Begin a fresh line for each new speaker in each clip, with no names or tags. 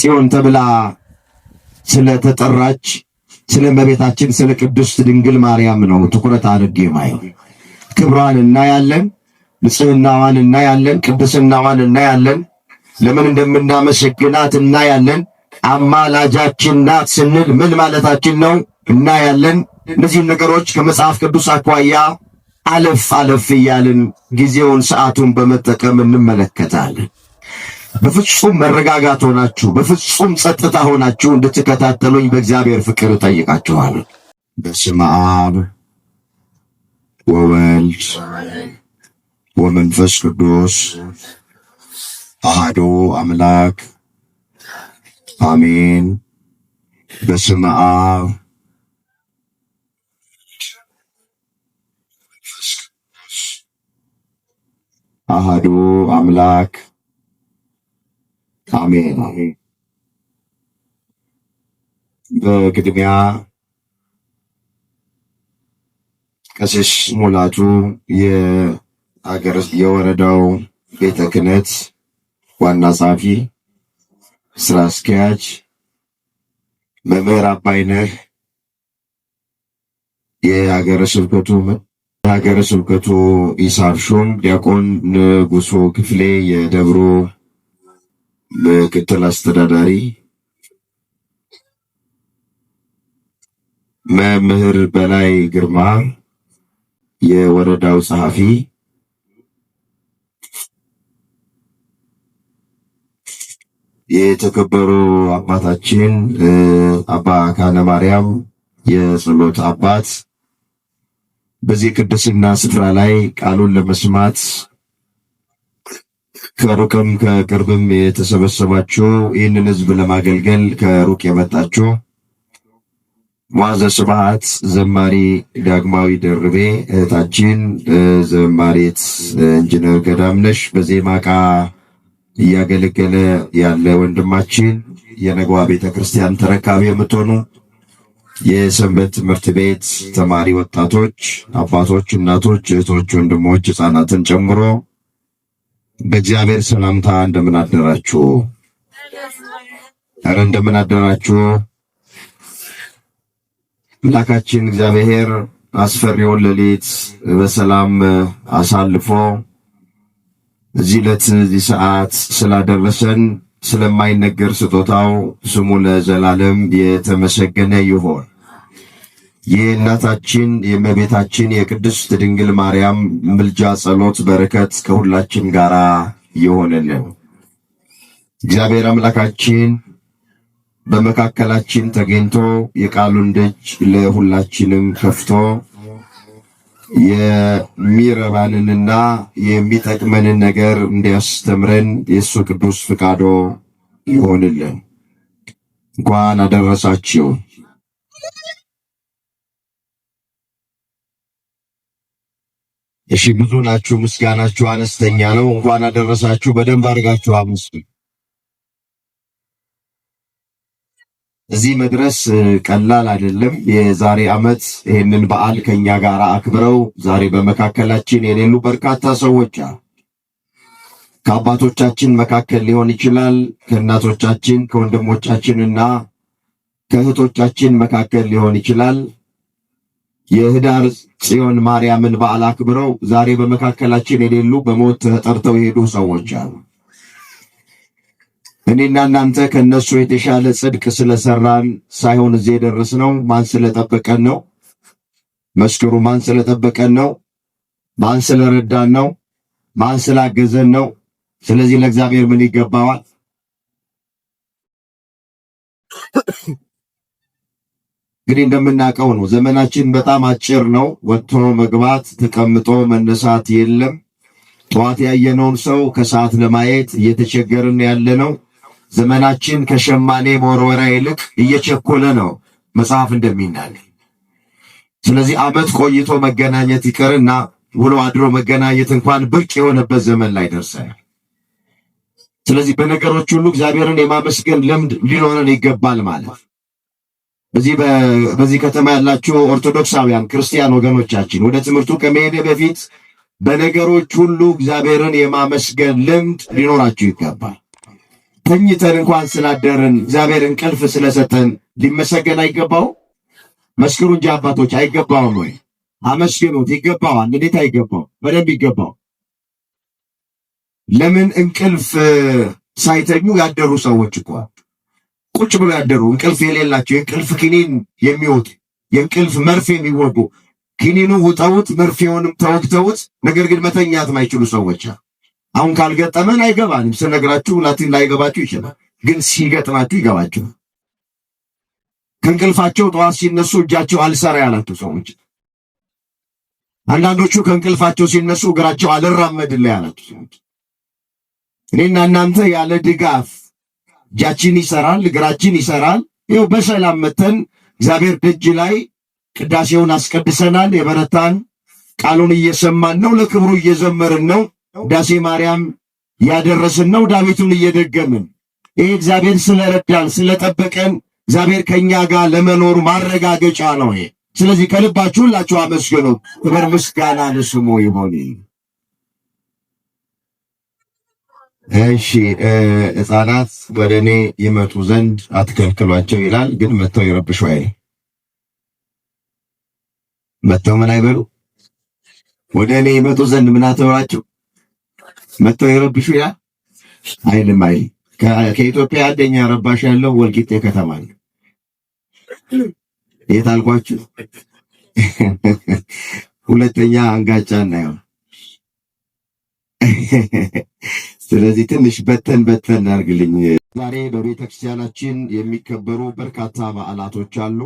ጽዮን ተብላ ስለተጠራች ስለ እመቤታችን ስለ ቅድስት ድንግል ማርያም ነው ትኩረት አድርጌ ማየው። ክብሯን እናያለን፣ ንጽሕናዋን እናያለን፣ ቅድስናዋን እናያለን፣ ለምን እንደምናመሰግናት እናያለን። አማላጃችን ናት ስንል ምን ማለታችን ነው እናያለን። እነዚህ ነገሮች ከመጽሐፍ ቅዱስ አኳያ አለፍ እያልን ጊዜውን ሰዓቱን በመጠቀም እንመለከታለን። በፍጹም መረጋጋት ሆናችሁ በፍጹም ጸጥታ ሆናችሁ እንድትከታተሉኝ በእግዚአብሔር ፍቅር እጠይቃችኋለሁ። በስመ አብ ወወልድ ወመንፈስ ቅዱስ አሐዱ አምላክ አሜን። በስመ አብ አሐዱ አምላክ አሜን። በቅድሚያ ቀሲስ ሙላቱ የወረዳው ቤተ ክህነት ዋና ጸሐፊ ስራ አስኪያጅ፣ መምህር አባይነህ የሀገረ ስብከቱ ኢሳብ ሹም፣ ዲያቆን ንጉሱ ክፍሌ የደብሩ ምክትል አስተዳዳሪ፣ መምህር በላይ ግርማ የወረዳው ጸሐፊ፣ የተከበሩ አባታችን አባ ካህነ ማርያም የጸሎት አባት፣ በዚህ ቅድስና ስፍራ ላይ ቃሉን ለመስማት ከሩቅም ከቅርብም የተሰበሰባችሁ ይህንን ሕዝብ ለማገልገል ከሩቅ የመጣችሁ ሙዓዘ ስብሐት ዘማሪ ዳግማዊ ደርቤ እህታችን፣ ዘማሪት ኢንጂነር ገዳምነሽ በዜማ ዕቃ እያገለገለ ያለ ወንድማችን፣ የነገዋ ቤተ ክርስቲያን ተረካቢ የምትሆኑ የሰንበት ትምህርት ቤት ተማሪ ወጣቶች፣ አባቶች፣ እናቶች፣ እህቶች፣ ወንድሞች፣ ሕፃናትን ጨምሮ በእግዚአብሔር ሰላምታ እንደምን አደራችሁ? ኧረ እንደምን አደራችሁ? አምላካችን እግዚአብሔር አስፈሪውን ሌሊት በሰላም አሳልፎ እዚህ ዕለት እዚህ ሰዓት ስላደረሰን ስለማይነገር ስጦታው ስሙ ለዘላለም የተመሰገነ ይሁን። የእናታችን የእመቤታችን የቅድስት ድንግል ማርያም ምልጃ፣ ጸሎት፣ በረከት ከሁላችን ጋር ይሆንልን። እግዚአብሔር አምላካችን በመካከላችን ተገኝቶ የቃሉን ደጅ ለሁላችንም ከፍቶ የሚረባንንና የሚጠቅመንን ነገር እንዲያስተምረን የእሱ ቅዱስ ፍቃዶ ይሆንልን። እንኳን አደረሳችሁ። እሺ፣ ብዙ ናችሁ፣ ምስጋናችሁ አነስተኛ ነው። እንኳን አደረሳችሁ። በደንብ አድርጋችሁ አመስግኑ። እዚህ መድረስ ቀላል አይደለም። የዛሬ ዓመት ይህንን በዓል ከኛ ጋር አክብረው ዛሬ በመካከላችን የሌሉ በርካታ ሰዎች አሉ። ከአባቶቻችን መካከል ሊሆን ይችላል፣ ከእናቶቻችን ከወንድሞቻችንና ከእህቶቻችን መካከል ሊሆን ይችላል። የህዳር ጽዮን ማርያምን በዓል አክብረው ዛሬ በመካከላችን የሌሉ በሞት ተጠርተው የሄዱ ሰዎች አሉ። እኔና እናንተ ከነሱ የተሻለ ጽድቅ ስለሰራን ሳይሆን እዚህ የደረስነው ማን ስለጠበቀን ነው? መስክሩ። ማን ስለጠበቀን ነው? ማን ስለረዳን ነው? ማን ስላገዘን ነው? ስለዚህ ለእግዚአብሔር ምን ይገባዋል? እንግዲህ እንደምናውቀው ነው ዘመናችን በጣም አጭር ነው። ወጥቶ መግባት ተቀምጦ መነሳት የለም። ጠዋት ያየነውን ሰው ከሰዓት ለማየት እየተቸገርን ያለ ነው። ዘመናችን ከሸማኔ መወርወሪያ ይልቅ እየቸኮለ ነው መጽሐፍ እንደሚናገር። ስለዚህ ዓመት ቆይቶ መገናኘት ይቀርና ውሎ አድሮ መገናኘት እንኳን ብርቅ የሆነበት ዘመን ላይ ደርሰናል። ስለዚህ በነገሮች ሁሉ እግዚአብሔርን የማመስገን ልምድ ሊኖረን ይገባል ማለት። በዚህ ከተማ ያላችሁ ኦርቶዶክሳውያን ክርስቲያን ወገኖቻችን ወደ ትምህርቱ ከመሄድ በፊት በነገሮች ሁሉ እግዚአብሔርን የማመስገን ልምድ ሊኖራችሁ ይገባል። ተኝተን እንኳን ስላደርን እግዚአብሔር እንቅልፍ ስለሰጠን ሊመሰገን አይገባው? መስክሩ እንጂ አባቶች አይገባውም ወይ? አመስግኑት። ይገባዋል። እንዴት አይገባው? በደንብ ይገባው። ለምን እንቅልፍ ሳይተኙ ያደሩ ሰዎች እኮ ቁጭ ብሎ ያደሩ እንቅልፍ የሌላቸው የእንቅልፍ ኪኒን የሚወጡ የእንቅልፍ መርፌ የሚወጉ ኪኒኑ ውጠውት መርፌውንም ተወግተውት ነገር ግን መተኛት ማይችሉ ሰዎች አሁን ካልገጠመን አይገባንም። ስነግራችሁ ላቲን ላይገባችሁ ይችላል፣ ግን ሲገጥማችሁ ይገባችሁ። ከእንቅልፋቸው ጠዋት ሲነሱ እጃቸው አልሰራ ያላቸው ሰዎች፣ አንዳንዶቹ ከእንቅልፋቸው ሲነሱ እግራቸው አልራመድልህ ያላቸው ሰዎች። እኔና እናንተ ያለ ድጋፍ እጃችን ይሰራል፣ እግራችን ይሰራል። ይኸው በሰላም መተን እግዚአብሔር ደጅ ላይ ቅዳሴውን አስቀድሰናል። የበረታን ቃሉን እየሰማን ነው፣ ለክብሩ እየዘመርን ነው። ዳሴ ማርያም ያደረስን ነው፣ ዳዊቱን እየደገምን። ይሄ እግዚአብሔር ስለረዳን ስለጠበቀን እግዚአብሔር ከኛ ጋር ለመኖሩ ማረጋገጫ ነው ይሄ። ስለዚህ ከልባችሁ ሁላችሁ አመስግኑ። ክብር ምስጋና ለስሙ ይሁን። እሺ ሕፃናት ወደ እኔ ይመጡ ዘንድ አትከልክሏቸው ይላል። ግን መጥተው ይረብሹ አይደል? መጥተው ምን አይበሉ? ወደ እኔ ይመጡ ዘንድ ምን አትበሏቸው? መጥተው ይረብሹ ይላል አይልም? አይል። ከኢትዮጵያ አንደኛ ረባሽ ያለው ወልቂጤ ከተማ ነው። የት አልኳችሁ? ሁለተኛ አንጋጫ እናየው። ስለዚህ ትንሽ በተን አድርግልኝ። ዛሬ በቤተ ክርስቲያናችን የሚከበሩ በርካታ በዓላቶች አሉ።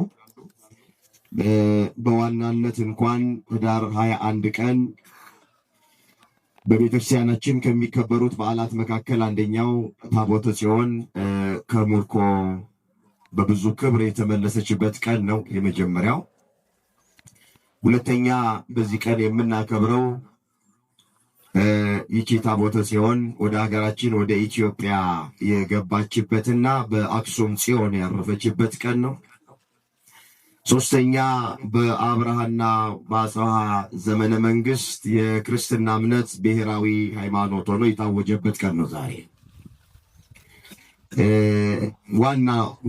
በዋናነት እንኳን ህዳር 21 ቀን በቤተ ክርስቲያናችን ከሚከበሩት በዓላት መካከል አንደኛው ታቦተ ጽዮን ከምርኮ በብዙ ክብር የተመለሰችበት ቀን ነው የመጀመሪያው። ሁለተኛ በዚህ ቀን የምናከብረው ይቺ ታቦተ ጽዮን ወደ ሀገራችን ወደ ኢትዮጵያ የገባችበትና በአክሱም ጽዮን ያረፈችበት ቀን ነው። ሶስተኛ በአብርሃና በአጽብሃ ዘመነ መንግስት የክርስትና እምነት ብሔራዊ ሃይማኖት ሆኖ የታወጀበት ቀን ነው ዛሬ።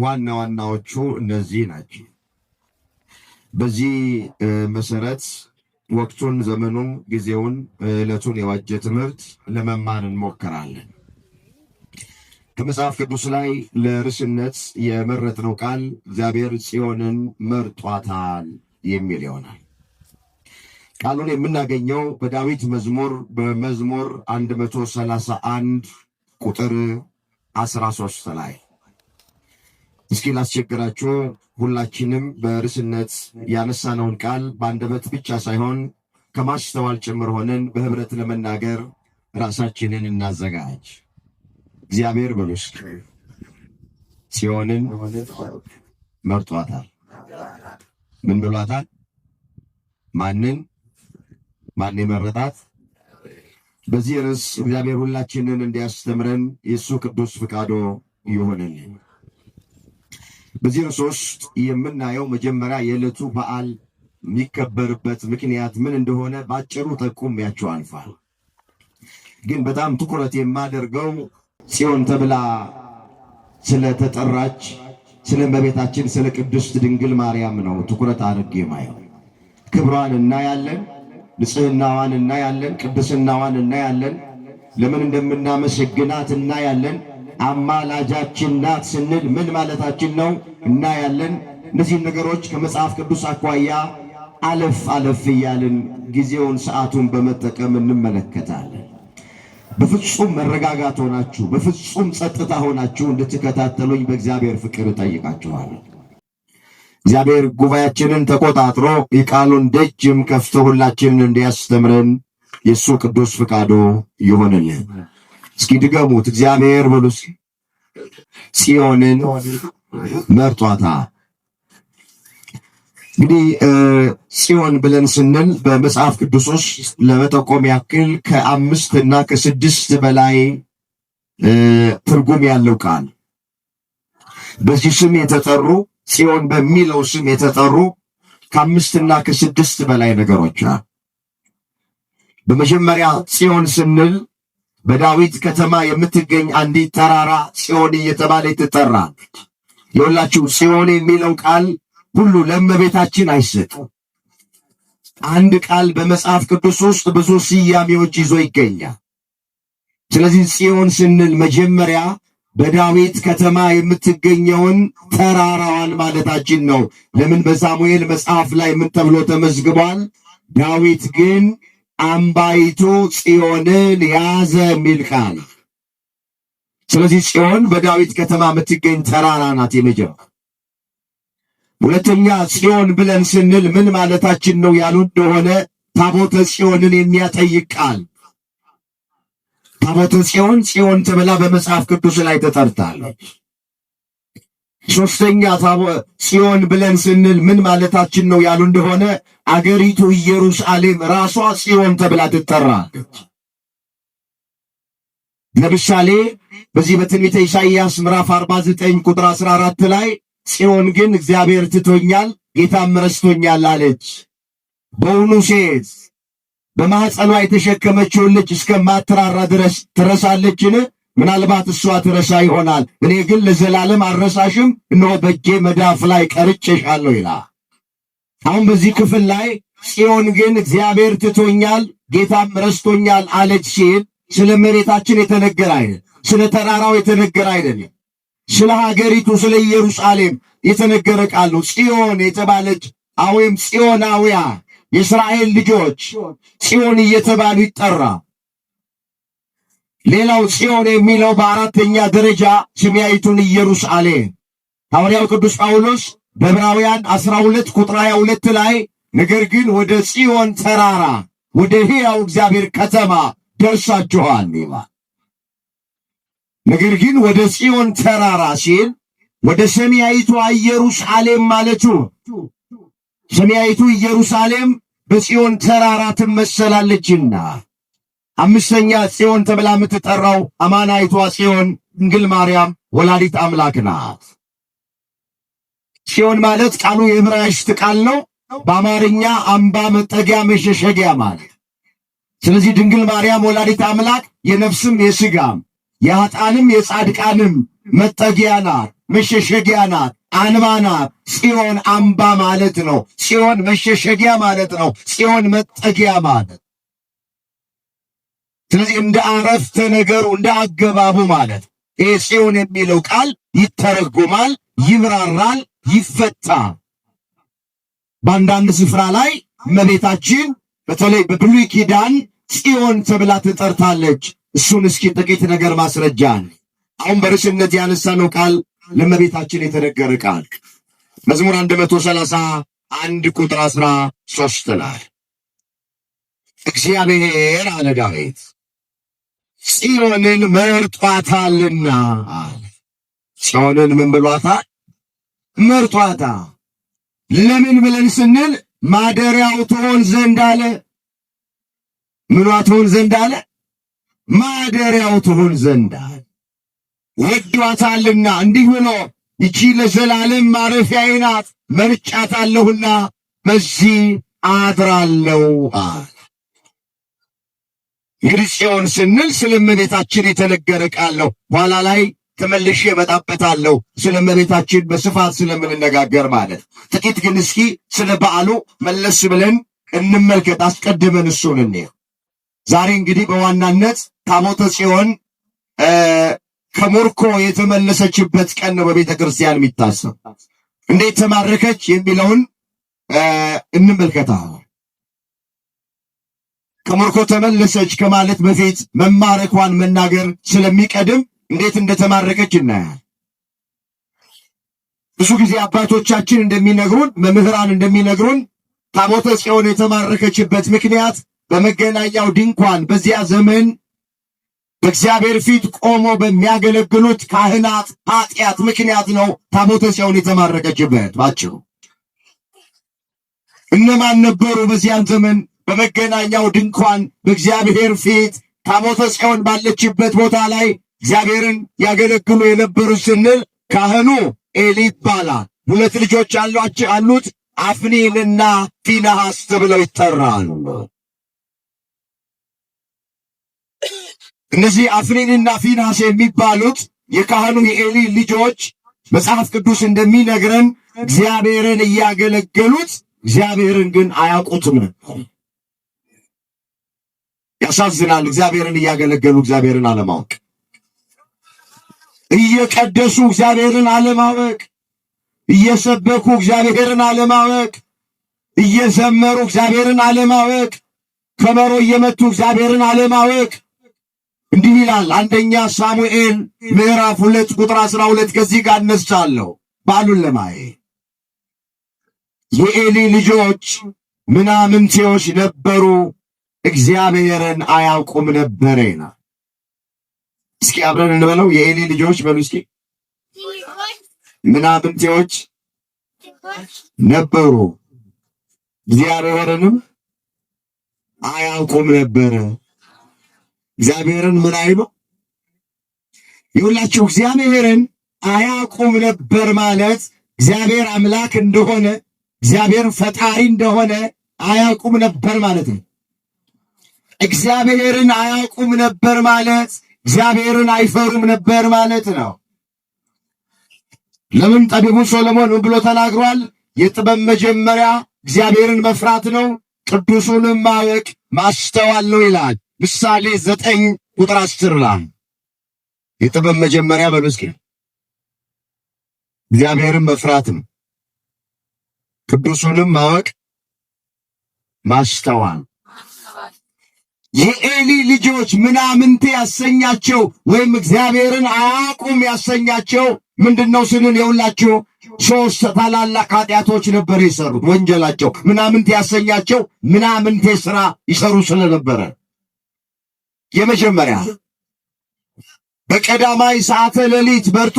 ዋናዎቹ እነዚህ ናቸው። በዚህ መሰረት ወቅቱን፣ ዘመኑን፣ ጊዜውን፣ ዕለቱን የዋጀ ትምህርት ለመማር እንሞክራለን። ከመጽሐፍ ቅዱስ ላይ ለርዕስነት የመረጥነው ቃል እግዚአብሔር ጽዮንን መርጧታል የሚል ይሆናል። ቃሉን የምናገኘው በዳዊት መዝሙር በመዝሙር 131 ቁጥር 13 ላይ። እስኪ ላስቸግራችሁ፣ ሁላችንም በርዕስነት ያነሳነውን ቃል በአንደበት ብቻ ሳይሆን ከማስተዋል ጭምር ሆነን በህብረት ለመናገር ራሳችንን እናዘጋጅ። እግዚአብሔር በሉስ ጽዮንን መርጧታል። ምን ብሏታል? ማን የመረጣት? በዚህ ርዕስ እግዚአብሔር ሁላችንን እንዲያስተምረን የእሱ ቅዱስ ፍቃዶ ይሆንልን። በዚህ ርዕስ ውስጥ የምናየው መጀመሪያ የዕለቱ በዓል የሚከበርበት ምክንያት ምን እንደሆነ ባጭሩ ጠቁሜያችሁ አልፋል። ግን በጣም ትኩረት የማደርገው ጽዮን ተብላ ስለተጠራች ስለ እመቤታችን ስለ ቅድስት ድንግል ማርያም ነው ትኩረት አድርጌ ማየው። ክብሯን እናያለን፣ ንጽህናዋን እናያለን፣ ቅድስናዋን እናያለን፣ ለምን እንደምናመሰግናት እናያለን። አማላጃችን ናት ስንል ምን ማለታችን ነው እናያለን። እነዚህ ነገሮች ከመጽሐፍ ቅዱስ አኳያ አለፍ እያልን ጊዜውን ሰዓቱን በመጠቀም እንመለከታለን። በፍጹም መረጋጋት ሆናችሁ በፍጹም ጸጥታ ሆናችሁ እንድትከታተሉኝ በእግዚአብሔር ፍቅር እጠይቃችኋለሁ። እግዚአብሔር ጉባኤያችንን ተቆጣጥሮ የቃሉን ደጅም ከፍቶ ሁላችንን እንዲያስተምረን የእሱ ቅዱስ ፍቃዶ ይሆንልን። እስኪ ድገሙት። እግዚአብሔር በሉ ጽዮንን መርጧታል። እንግዲህ ጽዮን ብለን ስንል በመጽሐፍ ቅዱስ ውስጥ ለመጠቆም ያክል ከ5 እና ከ6 በላይ ትርጉም ያለው ቃል በዚህ ስም የተጠሩ ጽዮን በሚለው ስም የተጠሩ ከ5 እና ከ6 በላይ ነገሮች አሉ። በመጀመሪያ ጽዮን ስንል በዳዊት ከተማ የምትገኝ አንዲት ተራራ ጽዮን እየተባለች ትጠራለች። የሁላችሁ ጽዮን የሚለው ቃል ሁሉ ለእመቤታችን አይሰጥም። አንድ ቃል በመጽሐፍ ቅዱስ ውስጥ ብዙ ስያሜዎች ይዞ ይገኛል። ስለዚህ ጽዮን ስንል መጀመሪያ በዳዊት ከተማ የምትገኘውን ተራራዋን ማለታችን ነው። ለምን በሳሙኤል መጽሐፍ ላይ ምን ተብሎ ተመዝግቧል? ዳዊት ግን አምባይቱ ጽዮንን ያዘ የሚል ቃል። ስለዚህ ጽዮን በዳዊት ከተማ የምትገኝ ተራራ ናት የመጀመሪያ። ሁለተኛ ጽዮን ብለን ስንል ምን ማለታችን ነው ያሉ እንደሆነ ታቦተ ጽዮንን የሚያጠይቅ ቃል። ታቦተ ጽዮን ጽዮን ተብላ በመጽሐፍ ቅዱስ ላይ ተጠርታለች። ሶስተኛ ጽዮን ብለን ስንል ምን ማለታችን ነው ያሉ እንደሆነ አገሪቱ ኢየሩሳሌም ራሷ ጽዮን ተብላ ትጠራለች። ለምሳሌ በዚህ በትንቢተ ኢሳይያስ ምዕራፍ 49 ቁጥር 14 ላይ ጽዮን ግን እግዚአብሔር ትቶኛል ጌታም ረስቶኛል አለች። በውኑ ሴት በማኅፀኗ የተሸከመችውን ልጅ እስከማትራራ ድረስ ትረሳለችን? ምናልባት እሷ ትረሳ ይሆናል፣ እኔ ግን ለዘላለም አልረሳሽም፣ እነሆ በእጄ መዳፍ ላይ ቀርጬሻለሁ ይላል። አሁን በዚህ ክፍል ላይ ጽዮን ግን እግዚአብሔር ትቶኛል ጌታም ረስቶኛል አለች ሲል ስለ መሬታችን የተነገረ አይደለም፣ ስለ ተራራው የተነገረ አይደለም፣ ስለ ሀገሪቱ ስለ ኢየሩሳሌም የተነገረ ቃል ነው። ጽዮን የተባለች ወይም ጽዮናውያን የእስራኤል ልጆች ጽዮን እየተባሉ ይጠራ። ሌላው ጽዮን የሚለው በአራተኛ ደረጃ ሰማያዊቱን ኢየሩሳሌም ሐዋርያው ቅዱስ ጳውሎስ በዕብራውያን 12 ቁጥር 22 ላይ ነገር ግን ወደ ጽዮን ተራራ ወደ ሕያው እግዚአብሔር ከተማ ደርሳችኋል ይላል። ነገር ግን ወደ ጽዮን ተራራ ሲል ወደ ሰማያዊቱ ኢየሩሳሌም ማለቱ። ሰማያዊቱ ኢየሩሳሌም በጽዮን ተራራ ትመሰላለችና አምስተኛ ጽዮን ተብላ የምትጠራው አማናይቷ ጽዮን ድንግል ማርያም ወላዲት አምላክ ናት። ጽዮን ማለት ቃሉ የዕብራይስጥ ቃል ነው። በአማርኛ አምባ፣ መጠጊያ፣ መሸሸጊያ ማለት። ስለዚህ ድንግል ማርያም ወላዲት አምላክ የነፍስም የሥጋም የኃጥአንም የጻድቃንም መጠጊያ ናት፣ መሸሸጊያ ናት፣ አንባ ናት። ጽዮን አምባ ማለት ነው። ጽዮን መሸሸጊያ ማለት ነው። ጽዮን መጠጊያ ማለት። ስለዚህ እንደ አረፍተ ነገሩ እንደ አገባቡ ማለት ይሄ ጽዮን የሚለው ቃል ይተረጎማል፣ ይብራራል፣ ይፈታል። በአንዳንድ ስፍራ ላይ እመቤታችን በተለይ በብሉይ ኪዳን ጽዮን ተብላ ትጠርታለች። እሱን እስኪ ጥቂት ነገር ማስረጃ አሁን በርዕስነት ያነሳነው ቃል ለእመቤታችን የተነገረ ቃል መዝሙር 131 ቁጥር 13 ላይ እግዚአብሔር አለ ዳዊት ጽዮንን መርጧታልና አለ። ጽዮንን ምን ብሏታል? መርጧታል። ለምን ብለን ስንል ማደሪያው ትሆን ዘንድ አለ። ምኗ ትሆን ዘንድ አለ? ማደሪያው ትሆን ዘንድ አለ። ወዷታልና እንዲህ ብሎ ይቺ ለዘላለም ማረፊያዬ ናት፣ መርጫታለሁና በዚህ አድራለሁ አለ። እንግዲህ ጽዮን ስንል ስለ እመቤታችን የተነገረ ቃል ነው። በኋላ ላይ ተመልሼ እመጣበታለሁ ስለ እመቤታችን በስፋት ስለምንነጋገር ማለት። ጥቂት ግን እስኪ ስለ በዓሉ መለስ ብለን እንመልከት። አስቀድመን እሱን እንየው። ዛሬ እንግዲህ በዋናነት ታቦተ ጽዮን ከምርኮ የተመለሰችበት ቀን ነው በቤተ ክርስቲያን የሚታሰብ። እንዴት ተማረከች የሚለውን እንመልከታ። ከምርኮ ተመለሰች ከማለት በፊት መማረኳን መናገር ስለሚቀድም እንዴት እንደተማረከች እናያል። ብዙ ጊዜ አባቶቻችን እንደሚነግሩን፣ መምህራን እንደሚነግሩን ታቦተ ጽዮን የተማረከችበት ምክንያት በመገናኛው ድንኳን በዚያ ዘመን በእግዚአብሔር ፊት ቆሞ በሚያገለግሉት ካህናት ኃጢአት ምክንያት ነው ታቦተ ጽዮን የተማረከችበት። ባጭሩ እነማን ነበሩ በዚያን ዘመን በመገናኛው ድንኳን በእግዚአብሔር ፊት ታቦተ ጽዮን ባለችበት ቦታ ላይ እግዚአብሔርን ያገለግሉ የነበሩ ስንል ካህኑ ኤሊ ይባላል። ሁለት ልጆች አሉት፣ አፍኒንና ፊንሐስ ተብለው ይጠራሉ። እነዚህ አፍኒንና ፊንሐስ የሚባሉት የካህኑ የኤሊ ልጆች መጽሐፍ ቅዱስ እንደሚነግረን እግዚአብሔርን እያገለገሉት እግዚአብሔርን ግን አያውቁትም ነበር። ያሳዝናል። እግዚአብሔርን እያገለገሉ እግዚአብሔርን አለማወቅ፣ እየቀደሱ እግዚአብሔርን አለማወቅ፣ እየሰበኩ እግዚአብሔርን አለማወቅ፣ እየዘመሩ እግዚአብሔርን አለማወቅ፣ ከበሮ እየመቱ እግዚአብሔርን አለማወቅ። እንዲህ ይላል አንደኛ ሳሙኤል ምዕራፍ 2 ቁጥር 12። ከዚህ ጋር እነሳለሁ ባሉን ለማየት የኤሊ ልጆች ምናምንቴዎች ነበሩ፣ እግዚአብሔርን አያውቁም ነበር ይላል። እስኪ አብረን እንበለው። የኤሊ ልጆች በሉ እስኪ። ምናምንቴዎች ነበሩ፣ እግዚአብሔርንም አያውቁም ነበር። እግዚአብሔርን ምን አይሉ? ይሁላችሁ እግዚአብሔርን አያውቁም ነበር ማለት እግዚአብሔር አምላክ እንደሆነ እግዚአብሔር ፈጣሪ እንደሆነ አያውቁም ነበር ማለት ነው። እግዚአብሔርን አያውቁም ነበር ማለት እግዚአብሔርን አይፈሩም ነበር ማለት ነው። ለምን? ጠቢቡ ሶሎሞን ምን ብሎ ተናግሯል? የጥበብ መጀመሪያ እግዚአብሔርን መፍራት ነው፣ ቅዱሱንም ማወቅ ማስተዋል ነው ይላል። ምሳሌ 9 ቁጥር 10 ላይ የጥበብ መጀመሪያ በሉ እስኪ እግዚአብሔርን መፍራት ነው፣ ቅዱሱንም ማወቅ ማስተዋል። የኤሊ ልጆች ምናምንቴ ያሰኛቸው ወይም እግዚአብሔርን አያውቁም ያሰኛቸው ምንድነው ስንል የሁላችሁ 3 ታላላቅ ኃጢአቶች ነበር የሰሩት። ወንጀላቸው ምናምንቴ ያሰኛቸው ምናምንቴ ስራ ይሰሩ ስለነበረ የመጀመሪያ በቀዳማይ ሰዓተ ሌሊት በርቶ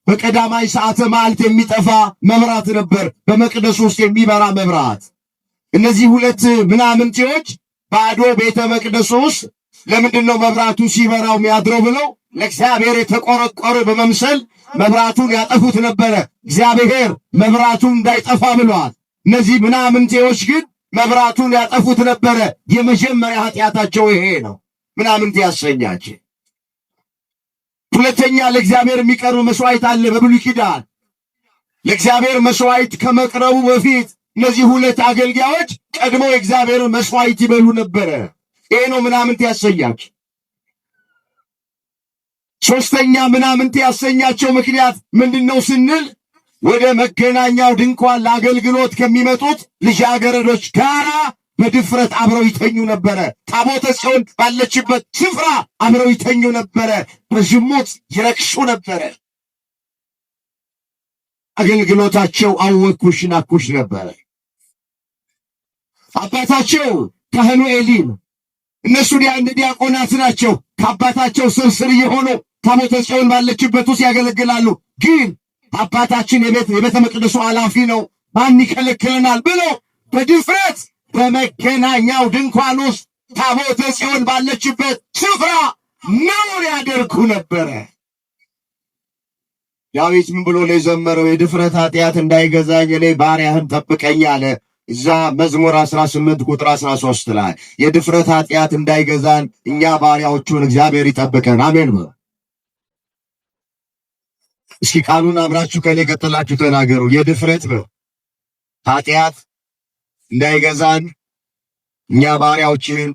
በቀዳማይ ሰዓተ መዓልት የሚጠፋ መብራት ነበር፣ በመቅደስ ውስጥ የሚበራ መብራት። እነዚህ 2 ምናምንቴዎች ባዶ ቤተ መቅደስ ውስጥ ለምንድነው መብራቱ ሲበራው የሚያድረው ብለው ለእግዚአብሔር የተቆረቆረ በመምሰል መብራቱን ያጠፉት ነበረ። እግዚአብሔር መብራቱን እንዳይጠፋ ብለዋል። እነዚህ ምናምንቴዎች ግን መብራቱን ያጠፉት ነበረ። የመጀመሪያ ኃጢአታቸው ይሄ ነው፣ ምናምንቴ ያሰኛቸው። ሁለተኛ ለእግዚአብሔር የሚቀርብ መስዋዕት አለ በብሉይ ኪዳን። ለእግዚአብሔር መስዋዕት ከመቅረቡ በፊት እነዚህ 2 አገልጋዮች ቀድሞ የእግዚአብሔር መስዋዕት ይበሉ ነበረ። ይሄ ነው ምናምንቴ ያሰኛቸው። ሶስተኛ ምናምንቴ ያሰኛቸው ምክንያት ምንድነው ስንል ወደ መገናኛው ድንኳን ለአገልግሎት ከሚመጡት ልጃገረዶች ጋራ በድፍረት አብረው ይተኙ ነበረ። ታቦተ ጽዮን ባለችበት ስፍራ አብረው ይተኙ ነበረ። በዝሙት ይረክሱ ነበረ። አገልግሎታቸው አወኩሽ ናኩሽ ነበረ። አባታቸው ካህኑ ኤሊ ነው። እነሱ ዲያቆናት ናቸው። ከአባታቸው ስር የሆኑ ታቦተ ጽዮን ባለችበት ውስጥ ያገለግላሉ። ግን አባታችን የቤተ መቅደሱ ኃላፊ ነው፣ ማን ይከለክለናል ብሎ በድፍረት በመገናኛው ድንኳን ውስጥ ታቦተ ጽዮን ባለችበት ስፍራ ነውር ያደርጉ ነበረ። ዳዊት ምን ብሎ ነው የዘመረው? የድፍረት ኃጢአት እንዳይገዛኝ እኔ ባሪያህን ጠብቀኝ አለ። እዛ መዝሙር 18 ቁጥር 13 ላይ የድፍረት ኃጢአት እንዳይገዛን እኛ ባሪያዎቹን እግዚአብሔር ይጠብቀን። አሜን። እስኪ ቃሉን አብራችሁ ከኔ ቀጥላችሁ ተናገሩ። የድፍረት ኃጢአት እንዳይገዛን እኛ ባሪያዎችን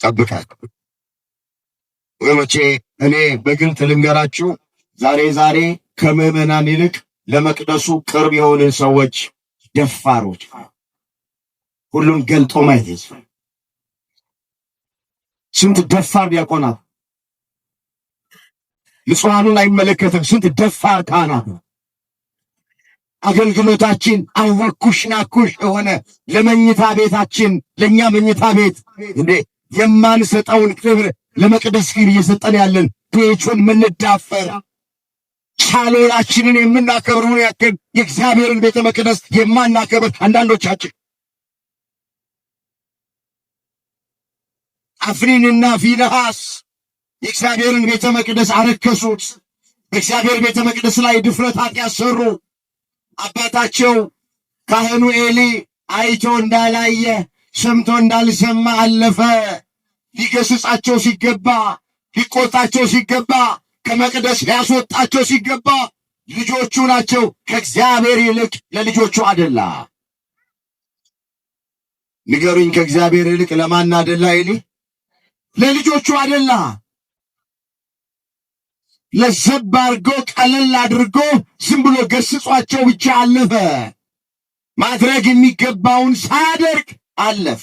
ጠብቀን። ወገኖቼ እኔ በግልጥ ልንገራችሁ፣ ዛሬ ከምዕመናን ይልቅ ለመቅደሱ ቅርብ የሆንን ሰዎች ደፋሮች፣ ሁሉም ገልጦ ማየት ይስፋል። ስንት ደፋር ዲያቆናት ንጹሐኑን አይመለከትም። ስንት ደፋር ካህናት አገልግሎታችን አወኩሽ ናኩሽ የሆነ ለመኝታ ቤታችን ለኛ መኝታ ቤት እንዴ የማንሰጠውን ክብር ለመቅደስ ግን እየሰጠን ያለን ቤቱን ምንዳፈር ቻሎናችንን የምናከብረውን ያክል የእግዚአብሔርን ቤተ መቅደስ የማናከብር አንዳንዶቻችን አፍኒንና ፊንሐስ የእግዚአብሔርን ቤተ መቅደስ አረከሱት። በእግዚአብሔር ቤተ መቅደስ ላይ ድፍረት ኃጢአት ሰሩ። አባታቸው ካህኑ ኤሊ አይቶ እንዳላየ ሰምቶ እንዳልሰማ አለፈ። ሊገስጻቸው ሲገባ፣ ሊቆጣቸው ሲገባ፣ ከመቅደስ ሊያስወጣቸው ሲገባ ልጆቹ ናቸው። ከእግዚአብሔር ይልቅ ለልጆቹ አደላ። ንገሩኝ፣ ከእግዚአብሔር ይልቅ ለማን አደላ? ኤሊ ለልጆቹ አደላ። ለዘብ አድርጎ ቀለል አድርጎ ዝም ብሎ ገስጿቸው ብቻ አለፈ። ማድረግ የሚገባውን ሳያደርግ አለፈ።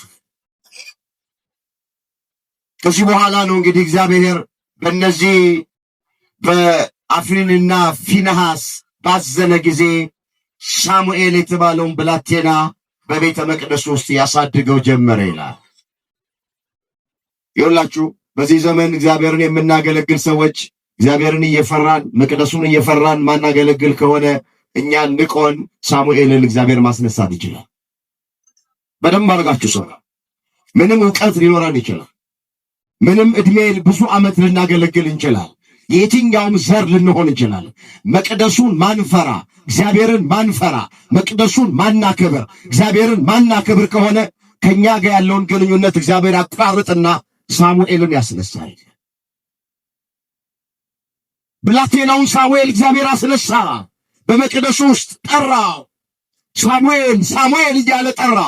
ከዚህ በኋላ ነው እንግዲህ እግዚአብሔር በእነዚህ በአፍኒንና ፊንሐስ ባዘነ ጊዜ ሳሙኤል የተባለውን ብላቴና በቤተ መቅደስ ውስጥ ያሳድገው ጀመረ ይላል። ይኸውላችሁ በዚህ ዘመን እግዚአብሔርን የምናገለግል ሰዎች እግዚአብሔርን እየፈራን መቅደሱን እየፈራን ማናገለግል ከሆነ እኛን ንቆን ሳሙኤልን እግዚአብሔር ማስነሳት ይችላል። በደንብ አድርጋችሁ ሰው ምንም ዕውቀት ሊኖረን ይችላል። ምንም ዕድሜ ብዙ ዓመት ልናገለግል እንችላል። የትኛውም ዘር ልንሆን ይችላል። መቅደሱን ማንፈራ፣ እግዚአብሔርን ማንፈራ፣ መቅደሱን ማናከብር፣ እግዚአብሔርን ማናከብር ከሆነ ከኛ ጋር ያለውን ግንኙነት እግዚአብሔር አቋርጥና ሳሙኤልን ያስነሳል። ብላቴናውን ሳሙኤል እግዚአብሔር አስነሳ። በመቅደሱ ውስጥ ጠራው። ሳሙኤል ሳሙኤል እያለ ጠራ።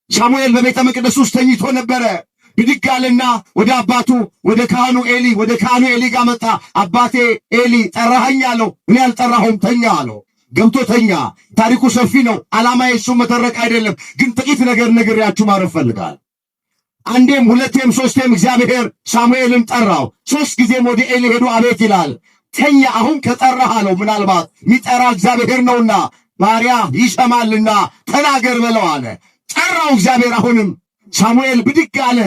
ሳሙኤል በቤተ መቅደስ ውስጥ ተኝቶ ነበረ። ብድግ አለና ወደ አባቱ ወደ ካህኑ ኤሊ ጋር መጣ። አባቴ ኤሊ ጠራኸኝ አለው። እኔ አልጠራሁም ተኛ አለው። ገብቶ ተኛ። ታሪኩ ሰፊ ነው። ዓላማ የሱ መተረክ አይደለም፣ ግን ጥቂት ነገር ነግሬያችሁ ማረፍ ፈልጋለሁ። አንዴም ሁለቴም ሶስቴም እግዚአብሔር ሳሙኤልን ጠራው። 3 ጊዜም ወደ ኤሊ ሄዶ አቤት ይላል። ተኛ፣ አሁን ከጠራህ አለው። ምናልባት የሚጠራ እግዚአብሔር ነውና ባሪያ ይሰማልና ተናገር በለው አለ። ጠራው እግዚአብሔር። አሁንም ሳሙኤል ብድግ አለ።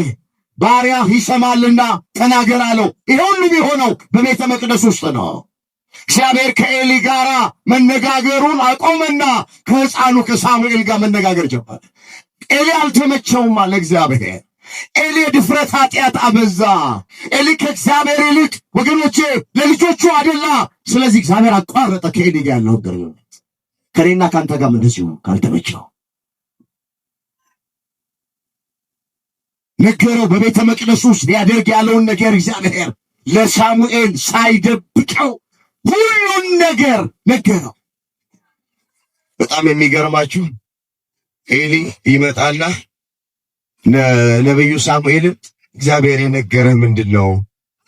ባሪያ ይሰማልና ተናገር አለው። ይሄ ሁሉ የሆነው በቤተ መቅደስ ውስጥ ነው። እግዚአብሔር ከኤሊ ጋር መነጋገሩን አቆመና ከሕፃኑ ከሳሙኤል ጋር መነጋገር ጀመረ። ኤሊ አልተመቸውም አለ እግዚአብሔር። ኤሊ ድፍረት ኃጢአት አበዛ። ኤሊ ከእግዚአብሔር ይልቅ ወገኖቼ ለልጆቹ አደላ። ስለዚህ እግዚአብሔር አቋረጠ ከኤሊ ጋር ያለው ግንኙነት። ከኔና ካንተ ጋር እንደዚሁ ካልተመቸው ነገረው። በቤተ መቅደስ ውስጥ ሊያደርግ ያለውን ነገር እግዚአብሔር ለሳሙኤል ሳይደብቀው ሁሉን ነገር ነገረው። በጣም የሚገርማችሁ ኤሊ ይመጣና ነቢዩ ሳሙኤልን እግዚአብሔር የነገረህ ምንድን ነው?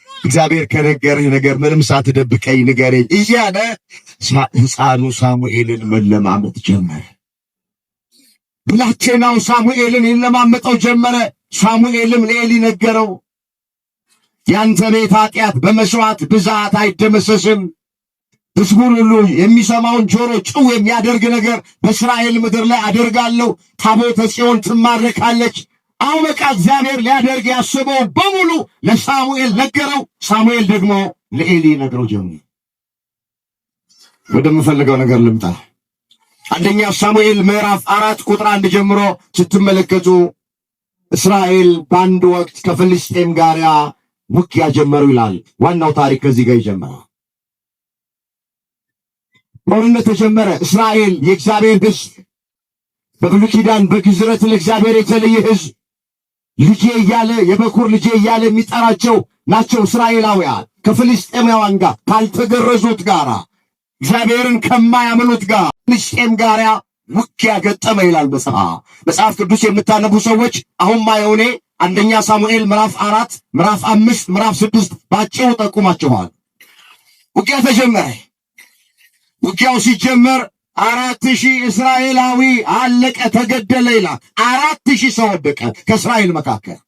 እግዚአብሔር ከነገረህ ነገር ምንም ሳትደብቀኝ ንገረኝ እያለ ሕፃኑ ሳሙኤልን መለማመጥ ጀመረ። ብላቴናው ሳሙኤልን ይለማመጠው ጀመረ። ሳሙኤልም ለኤሊ ነገረው፣ ያንተ ቤት ኃጢአት በመሥዋዕት ብዛት አይደመሰስም። ሕዝቡን ሁሉ የሚሰማውን ጆሮ ጭው የሚያደርግ ነገር በእስራኤል ምድር ላይ አደርጋለሁ። ታቦተ ጽዮን ትማረካለች። አሁን በቃ እግዚአብሔር ሊያደርግ ያስበው በሙሉ ለሳሙኤል ነገረው። ሳሙኤል ደግሞ ለኤሊ ነገረው ጀመረ። ወደምፈልገው ነገር ልምጣ። አንደኛ ሳሙኤል ምዕራፍ 4 ቁጥር 1 ጀምሮ ስትመለከቱ እስራኤል በአንድ ወቅት ከፍልስጤም ጋር ውጊያ ጀመሩ ይላል። ዋናው ታሪክ ከዚህ ጋር ይጀምራል። ጦርነት ተጀመረ። እስራኤል የእግዚአብሔር ሕዝብ በብሉይ ኪዳን በግዝረት ለእግዚአብሔር የተለየ ሕዝብ ልጄ እያለ የበኩር ልጄ እያለ የሚጠራቸው ናቸው። እስራኤላውያን ከፍልስጤማውያን ጋር ካልተገረዙት ጋር እግዚአብሔርን ከማያምኑት ጋር ፍልስጤም ጋር ውጊያ ገጠመ ይላል መጽሐፍ ቅዱስ የምታነቡ ሰዎች። አሁን ማየውኔ አንደኛ ሳሙኤል ምዕራፍ 4 ምዕራፍ 5 ምዕራፍ 6 ባጭሩ ጠቁማችኋል። ውጊያ ተጀመረ። ውጊያው ሲጀመር 4000 እስራኤላዊ አለቀ፣ ተገደለ ይላል። 4000 ሰው ወደቀ ከእስራኤል መካከል።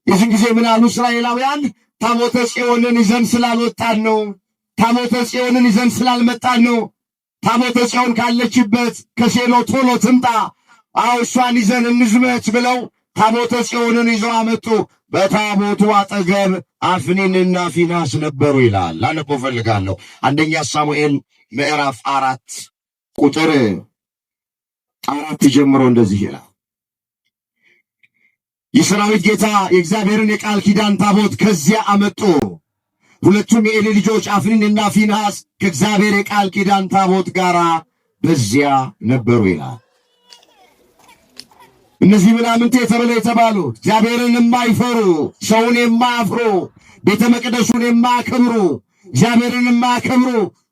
የዚህ ጊዜ ምን አሉ እስራኤላውያን? ታቦተ ጽዮንን ይዘን ስላልወጣን ነው፣ ታቦተ ጽዮንን ይዘን ስላልመጣን ነው። ታቦተ ጽዮን ካለችበት ከሴሎ ቶሎ ትምጣ፣ እሷን ይዘን እንዝመት ብለው ታቦተ ጽዮንን ይዘው አመጡ። በታቦቱ አጠገብ አፍኒንና ፊንሐስ ነበሩ ይላል። ላነቦ ፈልጋለሁ። አንደኛ ሳሙኤል ምዕራፍ 4 ቁጥር 4 ጀምሮ እንደዚህ ይላል። የሰራዊት ጌታ የእግዚአብሔርን የቃል ኪዳን ታቦት ከዚያ አመጡ። ሁለቱም የኤሊ ልጆች አፍኒንና ፊንሐስ ከእግዚአብሔር የቃል ኪዳን ታቦት ጋር በዚያ ነበሩ ይላል። እነዚህ ምናምንቴ ተብለው የተባሉ እግዚአብሔርን የማይፈሩ ሰውን የማያፍሩ ቤተ መቅደሱን የማያከብሩ እግዚአብሔርን የማያከብሩ